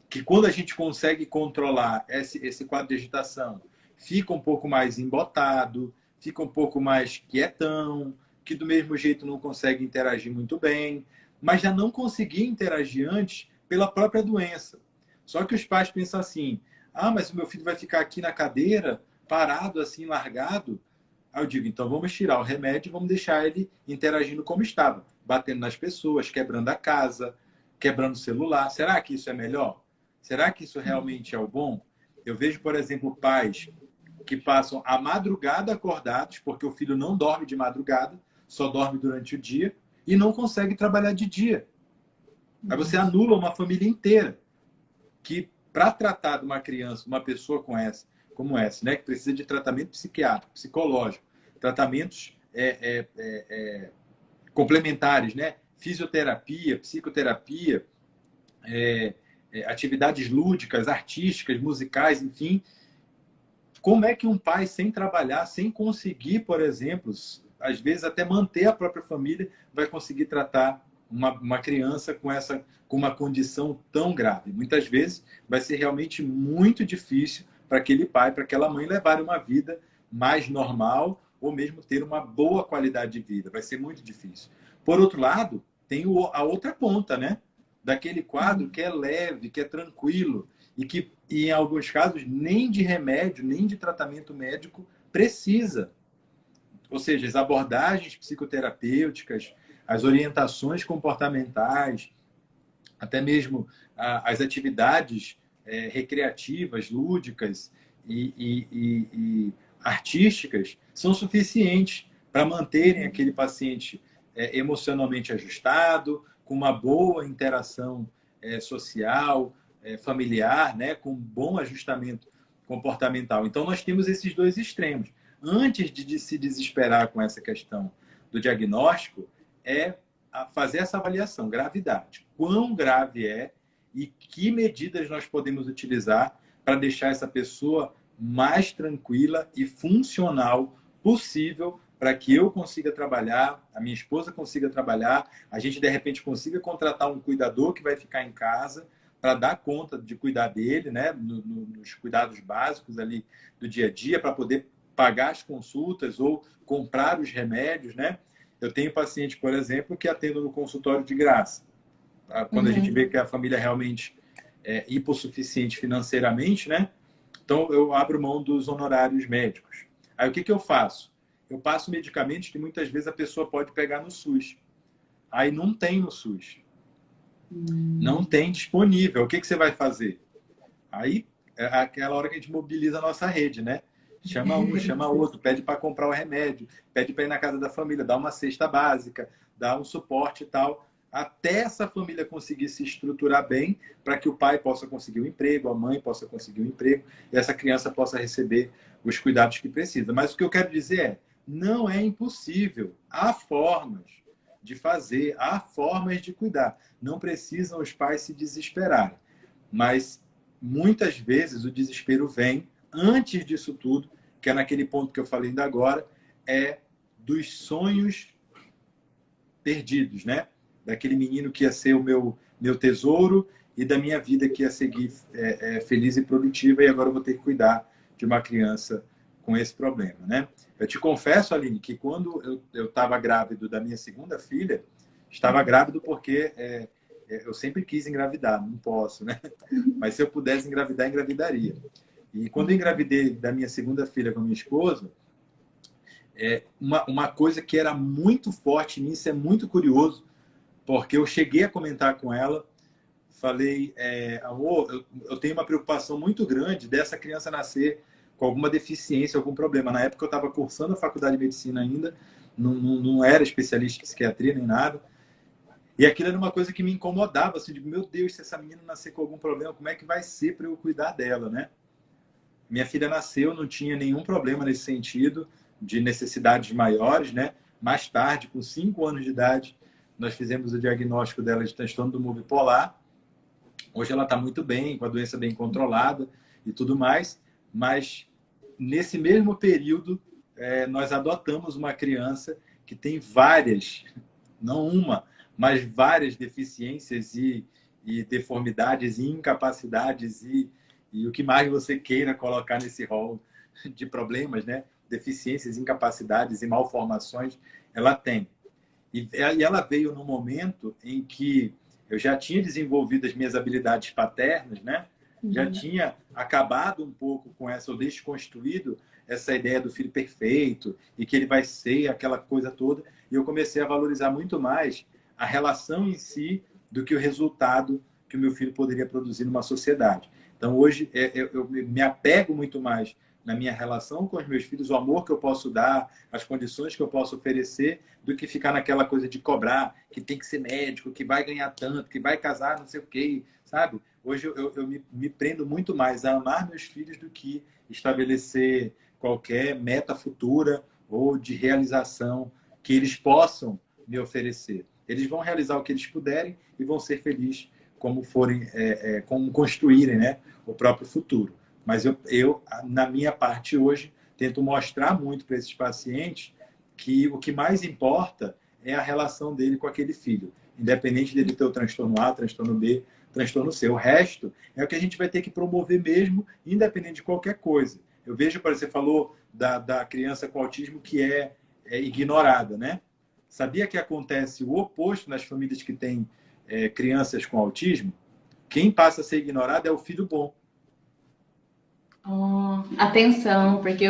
que quando a gente consegue controlar esse quadro de agitação, fica um pouco mais embotado, fica um pouco mais quietão, que do mesmo jeito não consegue interagir muito bem, mas já não conseguia interagir antes pela própria doença. Só que os pais pensam assim, mas o meu filho vai ficar aqui na cadeira, parado assim, largado. Aí eu digo, então vamos tirar o remédio e vamos deixar ele interagindo como estava, batendo nas pessoas, quebrando a casa, quebrando o celular. Será que isso é melhor? Será que isso realmente é o bom? Eu vejo, por exemplo, pais que passam a madrugada acordados, porque o filho não dorme de madrugada, só dorme durante o dia, e não consegue trabalhar de dia. Aí você anula uma família inteira, que para tratar de uma criança, uma pessoa como essa, né, que precisa de tratamento psiquiátrico, psicológico, tratamentos complementares, né, fisioterapia, psicoterapia, atividades lúdicas, artísticas, musicais, enfim. Como é que um pai, sem trabalhar, sem conseguir, por exemplo, às vezes até manter a própria família, vai conseguir tratar uma criança com uma condição tão grave? Muitas vezes vai ser realmente muito difícil para aquele pai, para aquela mãe levar uma vida mais normal ou mesmo ter uma boa qualidade de vida. Vai ser muito difícil. Por outro lado, tem a outra ponta, né? Daquele quadro que é leve, que é tranquilo e que, em alguns casos, nem de remédio, nem de tratamento médico precisa. Ou seja, as abordagens psicoterapêuticas, as orientações comportamentais, até mesmo as atividades recreativas, lúdicas e artísticas são suficientes para manterem aquele paciente emocionalmente ajustado, com uma boa interação social, familiar, né, com um bom ajustamento comportamental. Então, nós temos esses dois extremos. Antes de se desesperar com essa questão do diagnóstico, é fazer essa avaliação, gravidade. Quão grave é e que medidas nós podemos utilizar para deixar essa pessoa mais tranquila e funcional possível para que eu consiga trabalhar, a minha esposa consiga trabalhar, a gente, de repente, consiga contratar um cuidador que vai ficar em casa para dar conta de cuidar dele, né? Nos cuidados básicos ali do dia a dia, para poder pagar as consultas ou comprar os remédios, né? Eu tenho paciente, por exemplo, que atendo no consultório de graça. Quando a gente vê que a família realmente é hipossuficiente financeiramente, né? Então, eu abro mão dos honorários médicos. Aí, o que eu faço? Eu passo medicamentos que muitas vezes a pessoa pode pegar no SUS. Aí não tem no SUS. Não tem disponível. O que você vai fazer? Aí é aquela hora que a gente mobiliza a nossa rede, né? Chama um, chama outro, pede para comprar o remédio, pede para ir na casa da família, dá uma cesta básica, dá um suporte e tal, até essa família conseguir se estruturar bem para que o pai possa conseguir um emprego, a mãe possa conseguir um emprego e essa criança possa receber os cuidados que precisa. Mas o que eu quero dizer é, não é impossível. Há formas de fazer, há formas de cuidar. Não precisam os pais se desesperarem. Mas muitas vezes o desespero vem antes disso tudo, que é naquele ponto que eu falei ainda agora, é dos sonhos perdidos, né? Daquele menino que ia ser o meu tesouro e da minha vida que ia seguir feliz e produtiva e agora eu vou ter que cuidar de uma criança com esse problema, né? Eu te confesso, Aline, que quando eu estava grávido da minha segunda filha, estava grávido porque eu sempre quis engravidar, não posso, né? Mas se eu pudesse engravidar, engravidaria. E quando eu engravidei da minha segunda filha com a minha esposa, uma coisa que era muito forte nisso, é muito curioso, porque eu cheguei a comentar com ela, falei, amor, eu tenho uma preocupação muito grande dessa criança nascer com alguma deficiência, algum problema. Na época eu estava cursando a faculdade de medicina ainda, não era especialista em psiquiatria nem nada, e aquilo era uma coisa que me incomodava, assim, de, meu Deus, se essa menina nascer com algum problema, como é que vai ser para eu cuidar dela, né? Minha filha nasceu, não tinha nenhum problema nesse sentido, de necessidades maiores, né? Mais tarde, com 5 anos de idade, nós fizemos o diagnóstico dela de transtorno do humor bipolar. Hoje ela está muito bem, com a doença bem controlada e tudo mais, mas nesse mesmo período, nós adotamos uma criança que tem várias, não uma, mas várias deficiências e deformidades e incapacidades e o que mais você queira colocar nesse rol de problemas, né? Deficiências, incapacidades e malformações, ela tem. E ela veio no momento em que eu já tinha desenvolvido as minhas habilidades paternas, né? Já tinha acabado um pouco com essa, ou desconstruído essa ideia do filho perfeito e que ele vai ser aquela coisa toda. E eu comecei a valorizar muito mais a relação em si do que o resultado que o meu filho poderia produzir numa sociedade. Então, hoje, eu me apego muito mais na minha relação com os meus filhos, o amor que eu posso dar, as condições que eu posso oferecer, do que ficar naquela coisa de cobrar, que tem que ser médico, que vai ganhar tanto, que vai casar, não sei o quê, sabe? Hoje eu me prendo muito mais a amar meus filhos do que estabelecer qualquer meta futura ou de realização que eles possam me oferecer. Eles vão realizar o que eles puderem e vão ser felizes como forem, como construírem, né, o próprio futuro. Mas eu, na minha parte hoje, tento mostrar muito para esses pacientes que o que mais importa é a relação dele com aquele filho, independente dele ter o transtorno A, transtorno B, transtorno C. O resto é o que a gente vai ter que promover mesmo, independente de qualquer coisa. Eu vejo, por exemplo, você falou da criança com autismo que é ignorada, né? Sabia que acontece o oposto nas famílias que têm crianças com autismo? Quem passa a ser ignorado é o filho bom. Oh, atenção, porque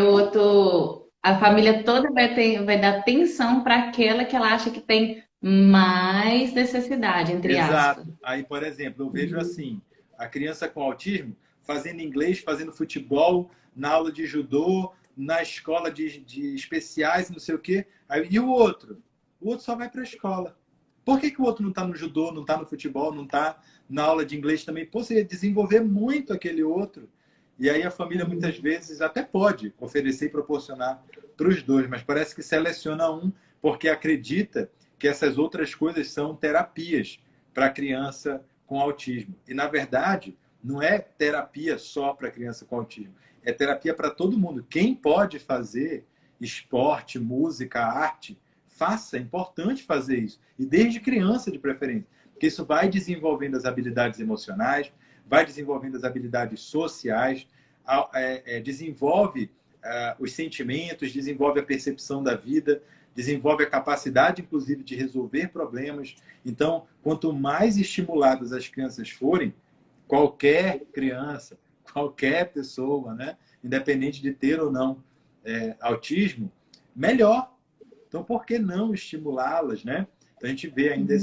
a família toda vai dar atenção para aquela que ela acha que tem mais necessidade, entre aspas. Exato. Aí, por exemplo, eu vejo assim, a criança com autismo fazendo inglês, fazendo futebol, na aula de judô, na escola de especiais, não sei o quê. Aí, e o outro? O outro só vai para a escola. Por que o outro não está no judô, não está no futebol, não está na aula de inglês também? Pô, você ia desenvolver muito aquele outro. E aí a família muitas vezes até pode oferecer e proporcionar para os dois, mas parece que seleciona um porque acredita que essas outras coisas são terapias para criança com autismo. E, na verdade, não é terapia só para criança com autismo. É terapia para todo mundo. Quem pode fazer esporte, música, arte, faça. É importante fazer isso. E desde criança, de preferência. Porque isso vai desenvolvendo as habilidades emocionais, vai desenvolvendo as habilidades sociais, desenvolve os sentimentos, desenvolve a percepção da vida, desenvolve a capacidade, inclusive, de resolver problemas. Então, quanto mais estimuladas as crianças forem, qualquer criança, qualquer pessoa, né, independente de ter ou não autismo, melhor. Então, por que não estimulá-las, né? Então, a gente vê ainda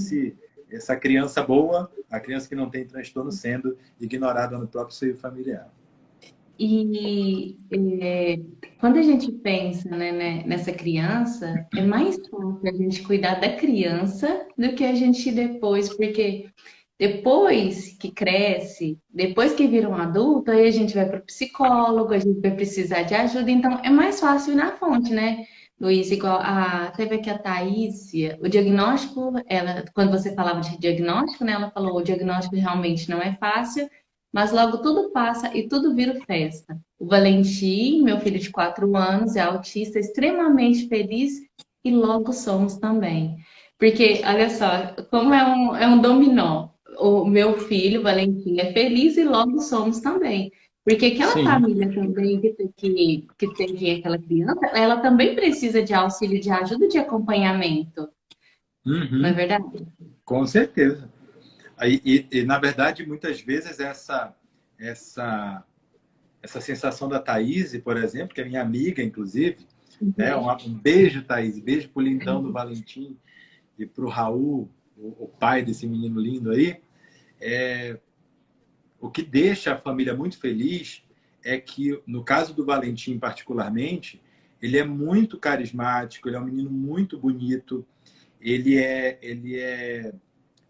essa criança boa, a criança que não tem transtorno sendo ignorada no próprio seio familiar. E quando a gente pensa, nessa criança, é mais fácil a gente cuidar da criança do que a gente depois, porque depois que cresce, depois que vira um adulto, aí a gente vai para o psicólogo, a gente vai precisar de ajuda, então é mais fácil ir na fonte, né? Luiz, igual teve aqui a Thaísia, o diagnóstico, quando você falava de diagnóstico, né, ela falou, o diagnóstico realmente não é fácil, mas logo tudo passa e tudo vira festa. O Valentim, meu filho de 4 anos, é autista, extremamente feliz e logo somos também. Porque, olha só, como é um dominó. O meu filho, o Valentim, é feliz e logo somos também. Porque aquela Sim. família também que tem aquela criança, ela também precisa de auxílio, de ajuda, de acompanhamento. Não é Uhum. verdade? Com certeza. Na verdade, muitas vezes essa sensação da Thaís, por exemplo, que é minha amiga, inclusive, né? Um beijo, Thaís, beijo pro lindão do Valentim e pro Raul, o pai desse menino lindo aí. O que deixa a família muito feliz é que, no caso do Valentim particularmente, ele é muito carismático, ele é um menino muito bonito, ele é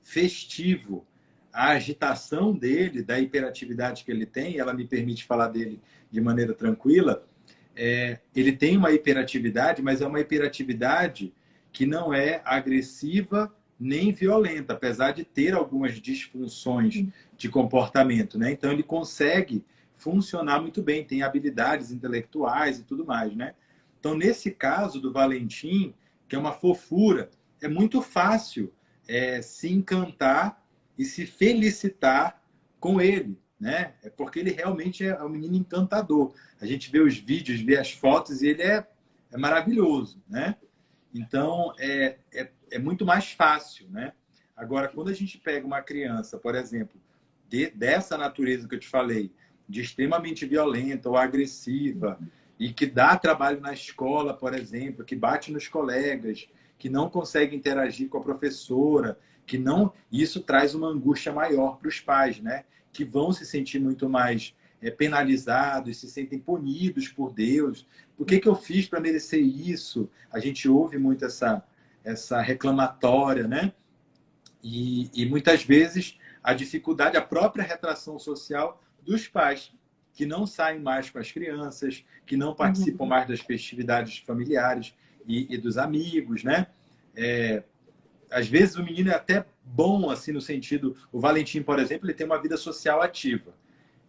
festivo. A agitação dele, da hiperatividade que ele tem, ela me permite falar dele de maneira tranquila. Ele tem uma hiperatividade, mas é uma hiperatividade que não é agressiva nem violenta, apesar de ter algumas disfunções de comportamento, né? Então ele consegue funcionar muito bem, tem habilidades intelectuais e tudo mais, né? Então, nesse caso do Valentim, que é uma fofura, é muito fácil se encantar e se felicitar com ele, né? É porque ele realmente é um menino encantador. A gente vê os vídeos, vê as fotos e ele é maravilhoso, né? Então, é muito mais fácil, né? Agora, quando a gente pega uma criança, por exemplo, dessa natureza que eu te falei, de extremamente violenta ou agressiva, e que dá trabalho na escola, por exemplo, que bate nos colegas, que não consegue interagir com a professora, que não, isso traz uma angústia maior para os pais, né? Que vão se sentir muito mais penalizados, se sentem punidos por Deus. Por que eu fiz para merecer isso? A gente ouve muito essa reclamatória, né? E muitas vezes a dificuldade, a própria retração social dos pais, que não saem mais com as crianças, que não participam mais das festividades familiares e dos amigos, né? Às vezes o menino é até bom, assim, no sentido... O Valentim, por exemplo, ele tem uma vida social ativa.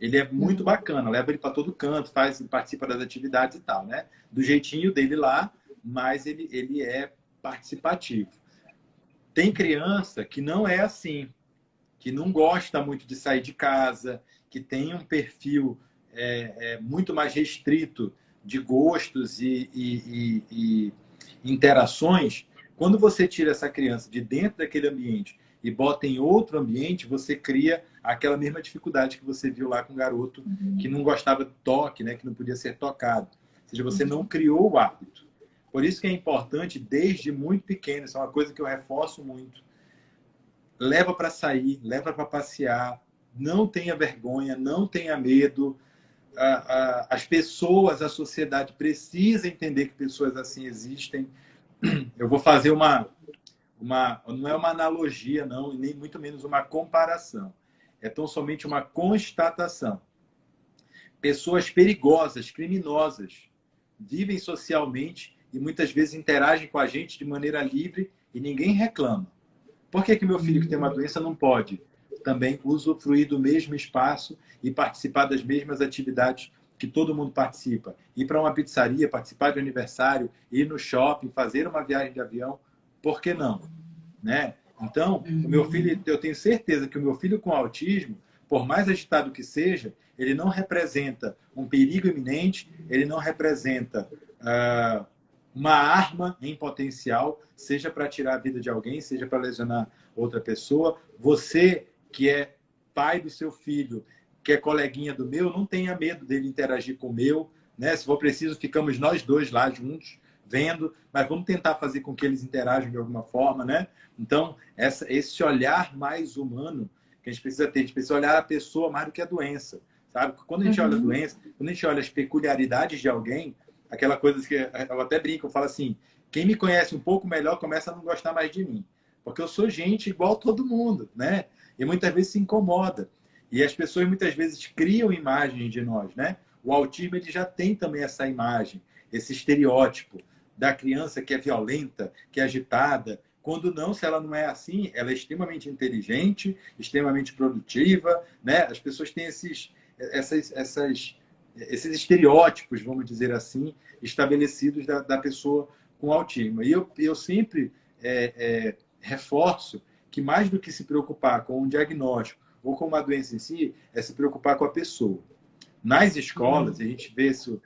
Ele é muito bacana, leva ele para todo canto, participa das atividades e tal, né? Do jeitinho dele lá, mas ele é participativo. Tem criança que não é assim, que não gosta muito de sair de casa, que tem um perfil muito mais restrito de gostos e interações. Quando você tira essa criança de dentro daquele ambiente e bota em outro ambiente, você cria aquela mesma dificuldade que você viu lá com o garoto que não gostava de toque, né? Que não podia ser tocado. Ou seja, você não criou o hábito. Por isso que é importante, desde muito pequeno, isso é uma coisa que eu reforço muito, leva para sair, leva para passear, não tenha vergonha, não tenha medo. As pessoas, a sociedade precisa entender que pessoas assim existem. Eu vou fazer não é uma analogia, não, e nem muito menos uma comparação. É tão somente uma constatação. Pessoas perigosas, criminosas, vivem socialmente e muitas vezes interagem com a gente de maneira livre e ninguém reclama. Por que que meu filho que tem uma doença não pode também usufruir do mesmo espaço e participar das mesmas atividades que todo mundo participa? Ir para uma pizzaria, participar de aniversário, ir no shopping, fazer uma viagem de avião, por que não? Né? Então, o meu filho, eu tenho certeza que o meu filho com autismo, por mais agitado que seja, ele não representa um perigo iminente, ele não representa uma arma em potencial, seja para tirar a vida de alguém, seja para lesionar outra pessoa. Você que é pai do seu filho, que é coleguinha do meu, não tenha medo dele interagir com o meu, né? Se for preciso, ficamos nós dois lá juntos, vendo, mas vamos tentar fazer com que eles interajam de alguma forma, né? Então, esse olhar mais humano que a gente precisa ter, a gente precisa olhar a pessoa mais do que a doença, sabe? Quando a gente olha a doença, quando a gente olha as peculiaridades de alguém, aquela coisa que eu até brinco, eu falo assim, quem me conhece um pouco melhor começa a não gostar mais de mim, porque eu sou gente igual todo mundo, né? E muitas vezes se incomoda. E as pessoas muitas vezes criam imagens de nós, né? O autismo ele já tem também essa imagem, esse estereótipo da criança que é violenta, que é agitada. Quando não, se ela não é assim, ela é extremamente inteligente, extremamente produtiva, né? As pessoas têm esses estereótipos, vamos dizer assim, estabelecidos da pessoa com autismo. E eu sempre reforço que mais do que se preocupar com um diagnóstico ou com uma doença em si, é se preocupar com a pessoa. Nas escolas, a gente vê isso,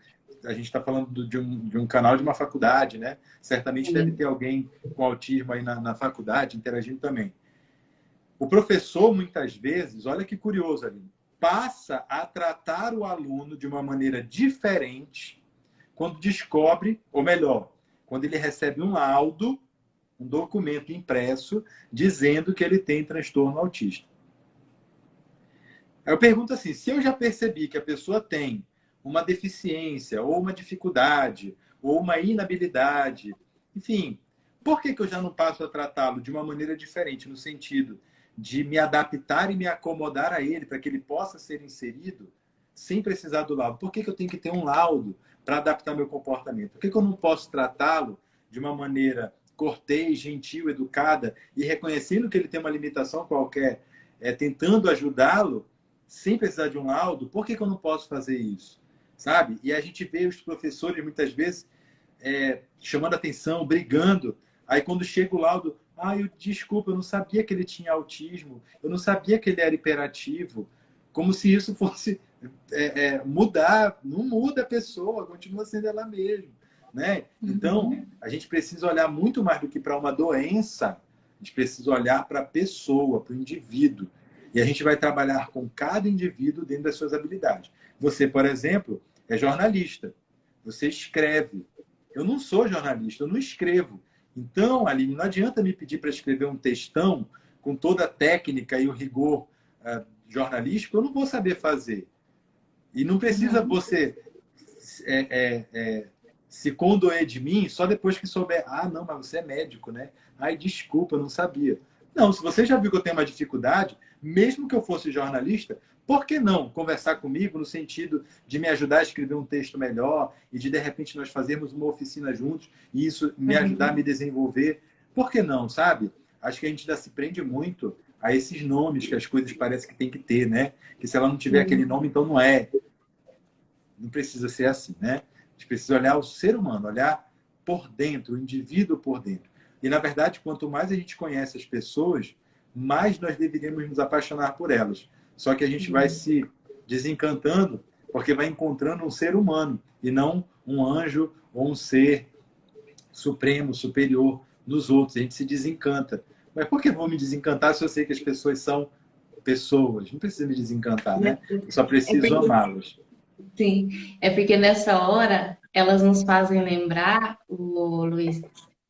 a gente está falando de um canal de uma faculdade, né? Certamente deve ter alguém com autismo aí na faculdade interagindo também. O professor, muitas vezes, olha que curioso ali, passa a tratar o aluno de uma maneira diferente quando descobre, ou melhor, quando ele recebe um laudo, um documento impresso, dizendo que ele tem transtorno autista. Eu pergunto assim, se eu já percebi que a pessoa tem uma deficiência, ou uma dificuldade, ou uma inabilidade, enfim, por que eu já não passo a tratá-lo de uma maneira diferente, no sentido de me adaptar e me acomodar a ele, para que ele possa ser inserido, sem precisar do laudo? Por que eu tenho que ter um laudo para adaptar meu comportamento? Por que eu não posso tratá-lo de uma maneira cortês, gentil, educada, e reconhecendo que ele tem uma limitação qualquer, tentando ajudá-lo, sem precisar de um laudo? Por que eu não posso fazer isso? Sabe? E a gente vê os professores, muitas vezes, chamando atenção, brigando. Aí, quando chega o laudo, desculpa, eu não sabia que ele tinha autismo, eu não sabia que ele era hiperativo. Como se isso fosse mudar. Não muda a pessoa, continua sendo ela mesma. Né? Então, a gente precisa olhar muito mais do que para uma doença, a gente precisa olhar para a pessoa, para o indivíduo. E a gente vai trabalhar com cada indivíduo dentro das suas habilidades. Você, por exemplo, é jornalista. Você escreve. Eu não sou jornalista, eu não escrevo. Então, Aline, não adianta me pedir para escrever um textão com toda a técnica e o rigor jornalístico, eu não vou saber fazer. E não precisa você se condoer de mim só depois que souber. Não, mas você é médico, né? Desculpa, eu não sabia. Não, se você já viu que eu tenho uma dificuldade, mesmo que eu fosse jornalista, por que não conversar comigo no sentido de me ajudar a escrever um texto melhor e de repente, nós fazermos uma oficina juntos e isso me ajudar a me desenvolver? Por que não, sabe? Acho que a gente ainda se prende muito a esses nomes que as coisas parecem que tem que ter, né? Que se ela não tiver aquele nome, então não é. Não precisa ser assim, né? A gente precisa olhar o ser humano, olhar por dentro, o indivíduo por dentro. E, na verdade, quanto mais a gente conhece as pessoas, mais nós deveríamos nos apaixonar por elas. Só que a gente vai se desencantando porque vai encontrando um ser humano e não um anjo ou um ser supremo, superior nos outros. A gente se desencanta. Mas por que eu vou me desencantar se eu sei que as pessoas são pessoas? Não precisa me desencantar, né? Eu só preciso amá-las. Sim, é porque nessa hora elas nos fazem lembrar, Luiz,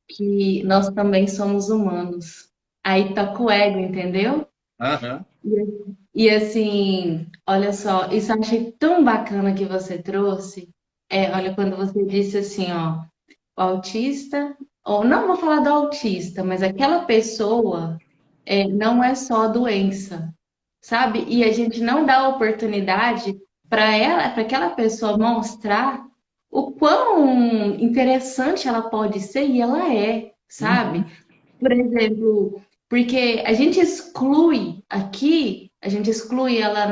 que nós também somos humanos. Aí toca o ego, entendeu? Aham. E assim, olha só, isso eu achei tão bacana que você trouxe. Olha, quando você disse assim, ó, o autista, ou não vou falar do autista, mas aquela pessoa não é só a doença, sabe? E a gente não dá oportunidade para ela, para aquela pessoa mostrar o quão interessante ela pode ser, e ela é, sabe? Uhum. Por exemplo, porque a gente exclui aqui, a gente exclui ela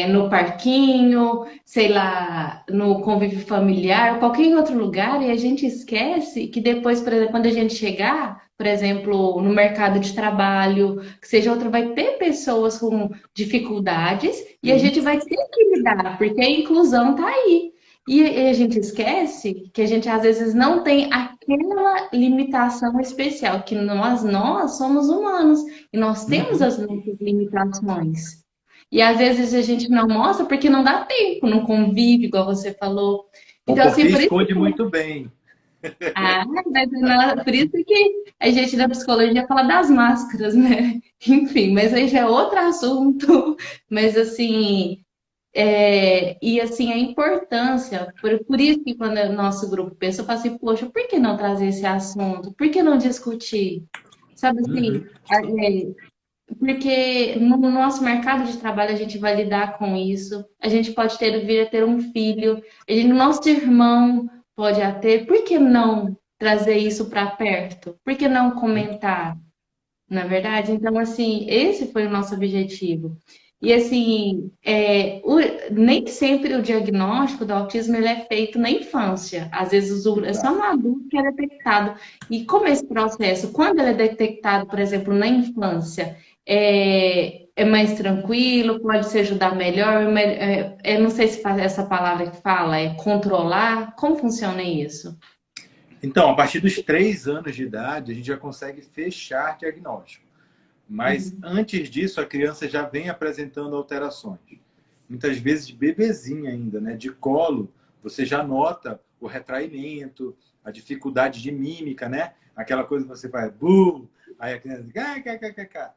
no parquinho, sei lá, no convívio familiar, qualquer outro lugar, e a gente esquece que depois, por exemplo, quando a gente chegar, por exemplo, no mercado de trabalho, que seja outro, vai ter pessoas com dificuldades e a Sim. gente vai ter que lidar, porque a inclusão está aí. E a gente esquece que a gente às vezes não tem aquela limitação especial, que nós somos humanos e nós temos Uhum. as nossas limitações. E às vezes a gente não mostra porque não dá tempo, não convive, igual você falou. Ou Então, porque assim, por isso esconde muito bem. por isso que a gente da psicologia fala das máscaras, né? Enfim, mas aí já é outro assunto. Mas assim, e assim, a importância, por isso que quando o nosso grupo pensa, eu falo assim, poxa, por que não trazer esse assunto? Por que não discutir? Sabe assim, Uhum. porque no nosso mercado de trabalho a gente vai lidar com isso, a gente pode vir a ter um filho, nosso irmão pode a ter, por que não trazer isso para perto? Por que não comentar? Na verdade, então, assim, esse foi o nosso objetivo. E, assim, nem sempre o diagnóstico do autismo ele é feito na infância. Às vezes, é só Exato. no adulto que é detectado. E como esse processo, quando ele é detectado, por exemplo, na infância, é mais tranquilo, pode se ajudar melhor, não sei se essa palavra que fala é controlar. Como funciona isso? Então, a partir dos 3 anos de idade, a gente já consegue fechar diagnóstico. Mas Uhum. antes disso, a criança já vem apresentando alterações. Muitas vezes de bebezinha ainda, né? De colo, você já nota o retraimento, a dificuldade de mímica, né? Aquela coisa que você faz, bu, aí a criança,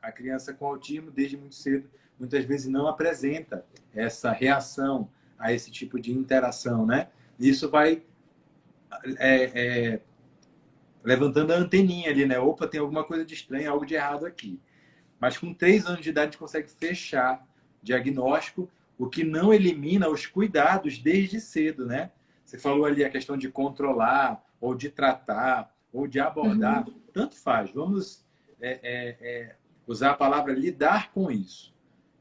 a criança com autismo desde muito cedo, muitas vezes não apresenta essa reação a esse tipo de interação, né? Isso vai é, levantando a anteninha ali, né? Opa, tem alguma coisa de estranho, algo de errado aqui. Mas com 3 anos de idade a gente consegue fechar diagnóstico, o que não elimina os cuidados desde cedo, né? Você falou ali a questão de controlar, ou de tratar, ou de abordar, Uhum. tanto faz. Vamos usar a palavra lidar com isso.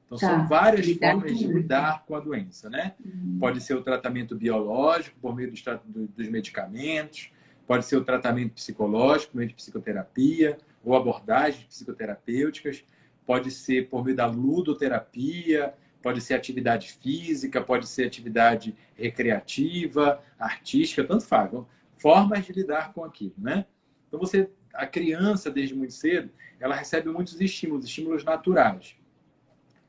Então, são Tá, várias lidar com formas de isso. lidar com a doença, né? Pode ser o tratamento biológico, por meio dos medicamentos, pode ser o tratamento psicológico, por meio de psicoterapia, ou abordagens psicoterapêuticas, pode ser por meio da ludoterapia, pode ser atividade física, pode ser atividade recreativa, artística, tanto faz. Então, formas de lidar com aquilo, né? Então, a criança, desde muito cedo, ela recebe muitos estímulos, estímulos naturais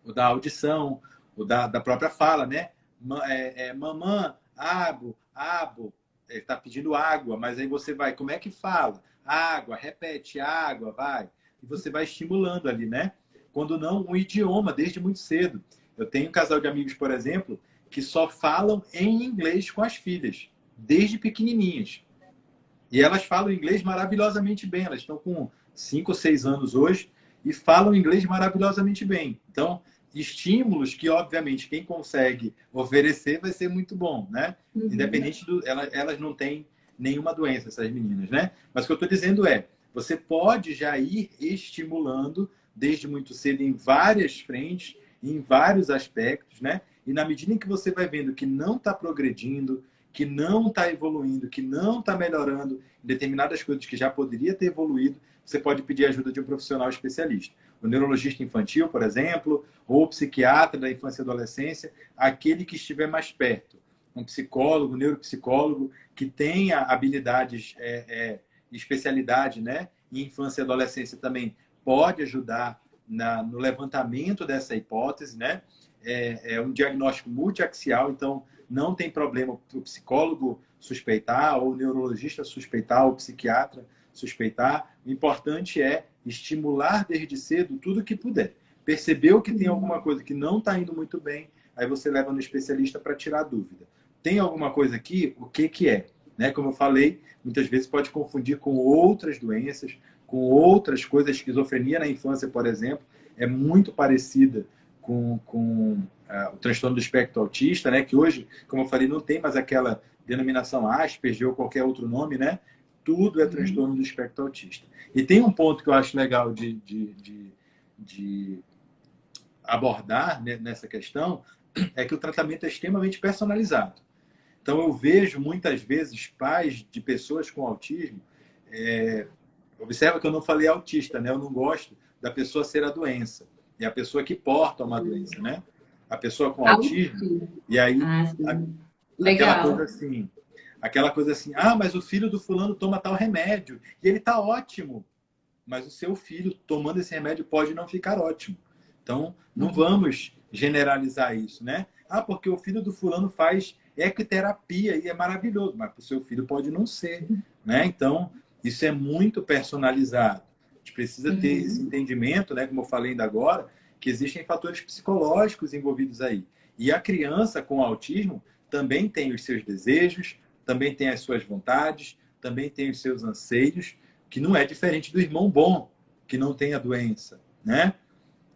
o da audição, o da própria fala, né? Mamã, abo, abo, ele está pedindo água, mas aí você vai, como é que fala? Água, repete, água, vai. E você vai estimulando ali, né? Quando não, um idioma, desde muito cedo. Eu tenho um casal de amigos, por exemplo, que só falam em inglês com as filhas, desde pequenininhas. E elas falam inglês maravilhosamente bem. Elas estão com 5 ou 6 anos hoje e falam inglês maravilhosamente bem. Então, estímulos que, obviamente, quem consegue oferecer vai ser muito bom, né? Uhum. Independente elas não têm nenhuma doença, essas meninas, né? Mas o que eu estou dizendo é, você pode já ir estimulando desde muito cedo em várias frentes, em vários aspectos, né? E na medida em que você vai vendo que não está progredindo, que não está evoluindo, que não está melhorando em determinadas coisas que já poderia ter evoluído, você pode pedir ajuda de um profissional especialista. O neurologista infantil, por exemplo, ou o psiquiatra da infância e adolescência, aquele que estiver mais perto. Um psicólogo, um neuropsicólogo, que tenha habilidades especialidade, né, em infância e adolescência também pode ajudar no levantamento dessa hipótese, né? É um diagnóstico multiaxial, então não tem problema para o psicólogo suspeitar, ou o neurologista suspeitar, ou o psiquiatra suspeitar. O importante é estimular desde cedo tudo que puder. Percebeu que tem alguma coisa que não está indo muito bem, aí você leva no especialista para tirar a dúvida. Tem alguma coisa aqui? O que que é? Né? Como eu falei, muitas vezes pode confundir com outras doenças, com outras coisas. A esquizofrenia na infância, por exemplo, é muito parecida o transtorno do espectro autista, né? Que hoje, como eu falei, não tem mais aquela denominação Asperger ou qualquer outro nome, né? Tudo é transtorno do espectro autista. E tem um ponto que eu acho legal de abordar, né, nessa questão, é que o tratamento é extremamente personalizado. Então, eu vejo muitas vezes pais de pessoas com autismo. Observa que eu não falei autista, né? Eu não gosto da pessoa ser a doença. É a pessoa que porta uma doença, né? A pessoa com autismo. E aí, aquela Legal. coisa assim, mas o filho do fulano toma tal remédio e ele tá ótimo. Mas o seu filho tomando esse remédio pode não ficar ótimo. Então, não vamos generalizar isso, né? Porque o filho do fulano faz equiterapia e é maravilhoso, mas para o seu filho pode não ser, né? Então, isso é muito personalizado. A gente precisa ter esse entendimento, né? Como eu falei ainda agora, que existem fatores psicológicos envolvidos aí. E a criança com autismo também tem os seus desejos, também tem as suas vontades, também tem os seus anseios, que não é diferente do irmão bom, que não tem a doença, né?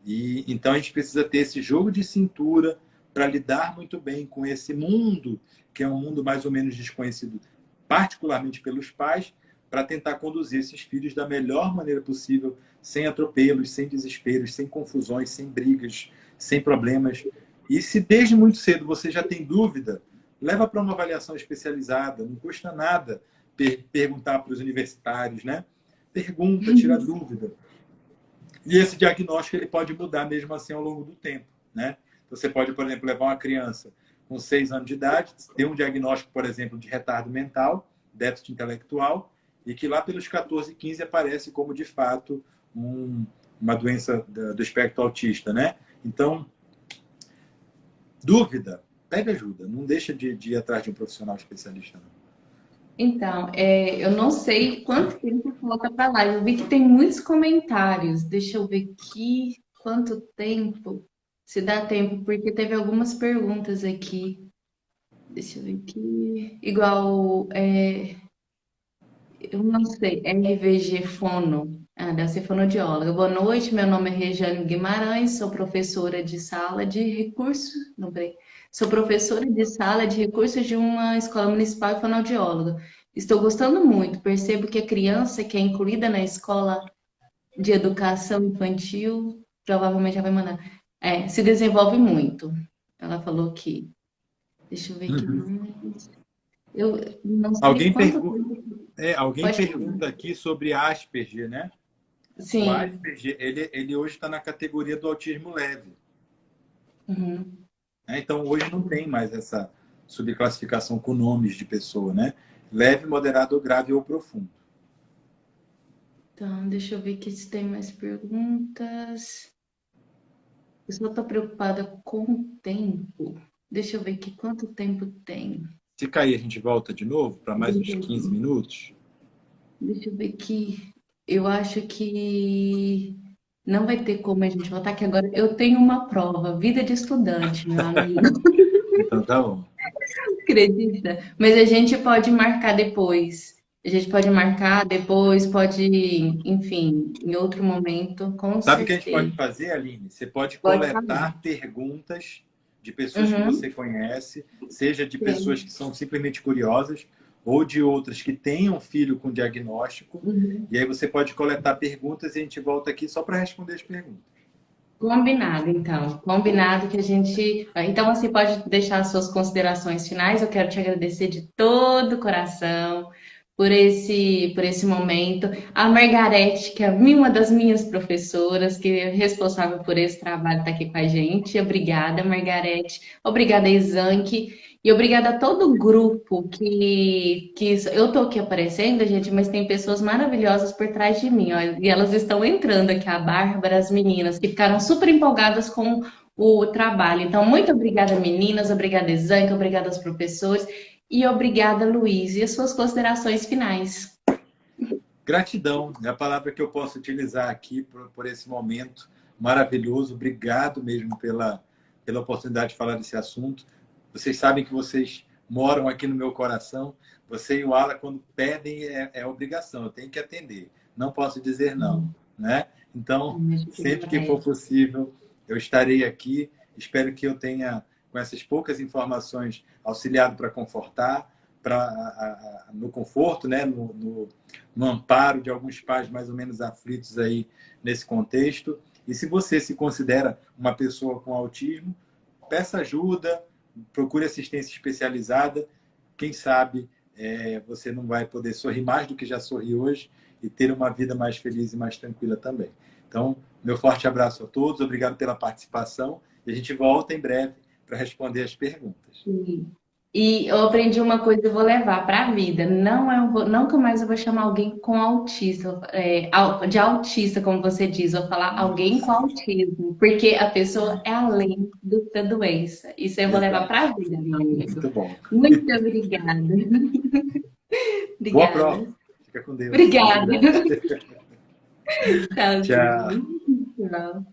E então a gente precisa ter esse jogo de cintura para lidar muito bem com esse mundo, que é um mundo mais ou menos desconhecido, particularmente pelos pais, para tentar conduzir esses filhos da melhor maneira possível, sem atropelos, sem desesperos, sem confusões, sem brigas, sem problemas. E se desde muito cedo você já tem dúvida, leva para uma avaliação especializada, não custa nada perguntar para os universitários, né? Pergunta, tira dúvida. E esse diagnóstico ele pode mudar mesmo assim ao longo do tempo, né? Você pode, por exemplo, levar uma criança com 6 anos de idade, ter um diagnóstico, por exemplo, de retardo mental, déficit intelectual, e que lá pelos 14, 15 aparece como, de fato, uma doença do espectro autista, né? Então, dúvida, pega ajuda. Não deixa de ir atrás de um profissional especialista, não. Então, eu não sei quanto tempo falta para lá. Eu vi que tem muitos comentários. Deixa eu ver aqui quanto tempo. Se dá tempo, porque teve algumas perguntas aqui. Deixa eu ver aqui. Igual, eu não sei, RVG Fono. Deve ser fonoaudióloga. Boa noite, meu nome é Rejane Guimarães, sou professora de sala de recursos. Não, peraí. Sou professora de sala de recursos de uma escola municipal e fonoaudióloga. Estou gostando muito, percebo que a criança que é incluída na escola de educação infantil, provavelmente já vai mandar, se desenvolve muito. Ela falou que. Deixa eu ver aqui mais. Eu não sei Alguém, quanto pergu tempo. alguém Pode falar. pergunta aqui sobre Asperger, né? O Sim. Asperger, ele hoje está na categoria do autismo leve. Uhum. Né? Então, hoje não tem mais essa subclassificação com nomes de pessoa, né? Leve, moderado, grave ou profundo. Então, deixa eu ver aqui se tem mais perguntas. Eu só estou preocupada com o tempo. Deixa eu ver aqui quanto tempo tem. Se cair, a gente volta de novo para mais uns 15 minutos. Deixa eu ver aqui. Eu acho que não vai ter como a gente voltar aqui agora. Eu tenho uma prova, vida de estudante, meu amigo. Então, tá bom. Acredita? Mas a gente pode marcar depois. A gente pode marcar depois, pode, enfim, em outro momento, com Sabe o que a gente pode certeza. fazer, Aline? Você pode Pode falar. coletar perguntas de pessoas que Uhum, você conhece, seja de pessoas sim. que são simplesmente curiosas ou de outras que tenham filho com diagnóstico. Uhum. E aí você pode coletar perguntas e a gente volta aqui só para responder as perguntas. Combinado, então. Combinado que a gente. Então, você pode deixar as suas considerações finais. Eu quero te agradecer de todo o coração por esse momento. A Margarete, que é uma das minhas professoras, que é responsável por esse trabalho, está aqui com a gente. Obrigada, Margarete. Obrigada, Exanque. E obrigada a todo o grupo que eu tô aqui aparecendo, gente, mas tem pessoas maravilhosas por trás de mim, ó, e elas estão entrando aqui, a Bárbara, as meninas, que ficaram super empolgadas com o trabalho. Então, muito obrigada, meninas, obrigada, Exanque, obrigada aos professores, e obrigada, Luiz. E as suas considerações finais? Gratidão é a palavra que eu posso utilizar aqui por esse momento maravilhoso. Obrigado mesmo pela oportunidade de falar desse assunto. Vocês sabem que vocês moram aqui no meu coração. Você e o Ala, quando pedem, é obrigação. Eu tenho que atender. Não posso dizer não, né? Então, sempre que for possível, eu estarei aqui. Espero que eu tenha, com essas poucas informações, auxiliado para confortar, no conforto, né? No amparo de alguns pais mais ou menos aflitos aí nesse contexto. E se você se considera uma pessoa com autismo, peça ajuda, procure assistência especializada. Quem sabe você não vai poder sorrir mais do que já sorri hoje e ter uma vida mais feliz e mais tranquila também. Então, meu forte abraço a todos, obrigado pela participação e a gente volta em breve para responder as perguntas. Sim. E eu aprendi uma coisa que eu vou levar para a vida. Nunca mais eu vou chamar alguém com autismo, de autista, como você diz. Vou falar alguém com Isso, autismo, porque a pessoa é além da doença. Isso eu vou levar exato. para a vida, meu amigo. Muito bom. Muito obrigada. Boa Obrigada. prova. Fica com Deus. Até Obrigada. breve. Tchauzinho. Tchau. Tchau.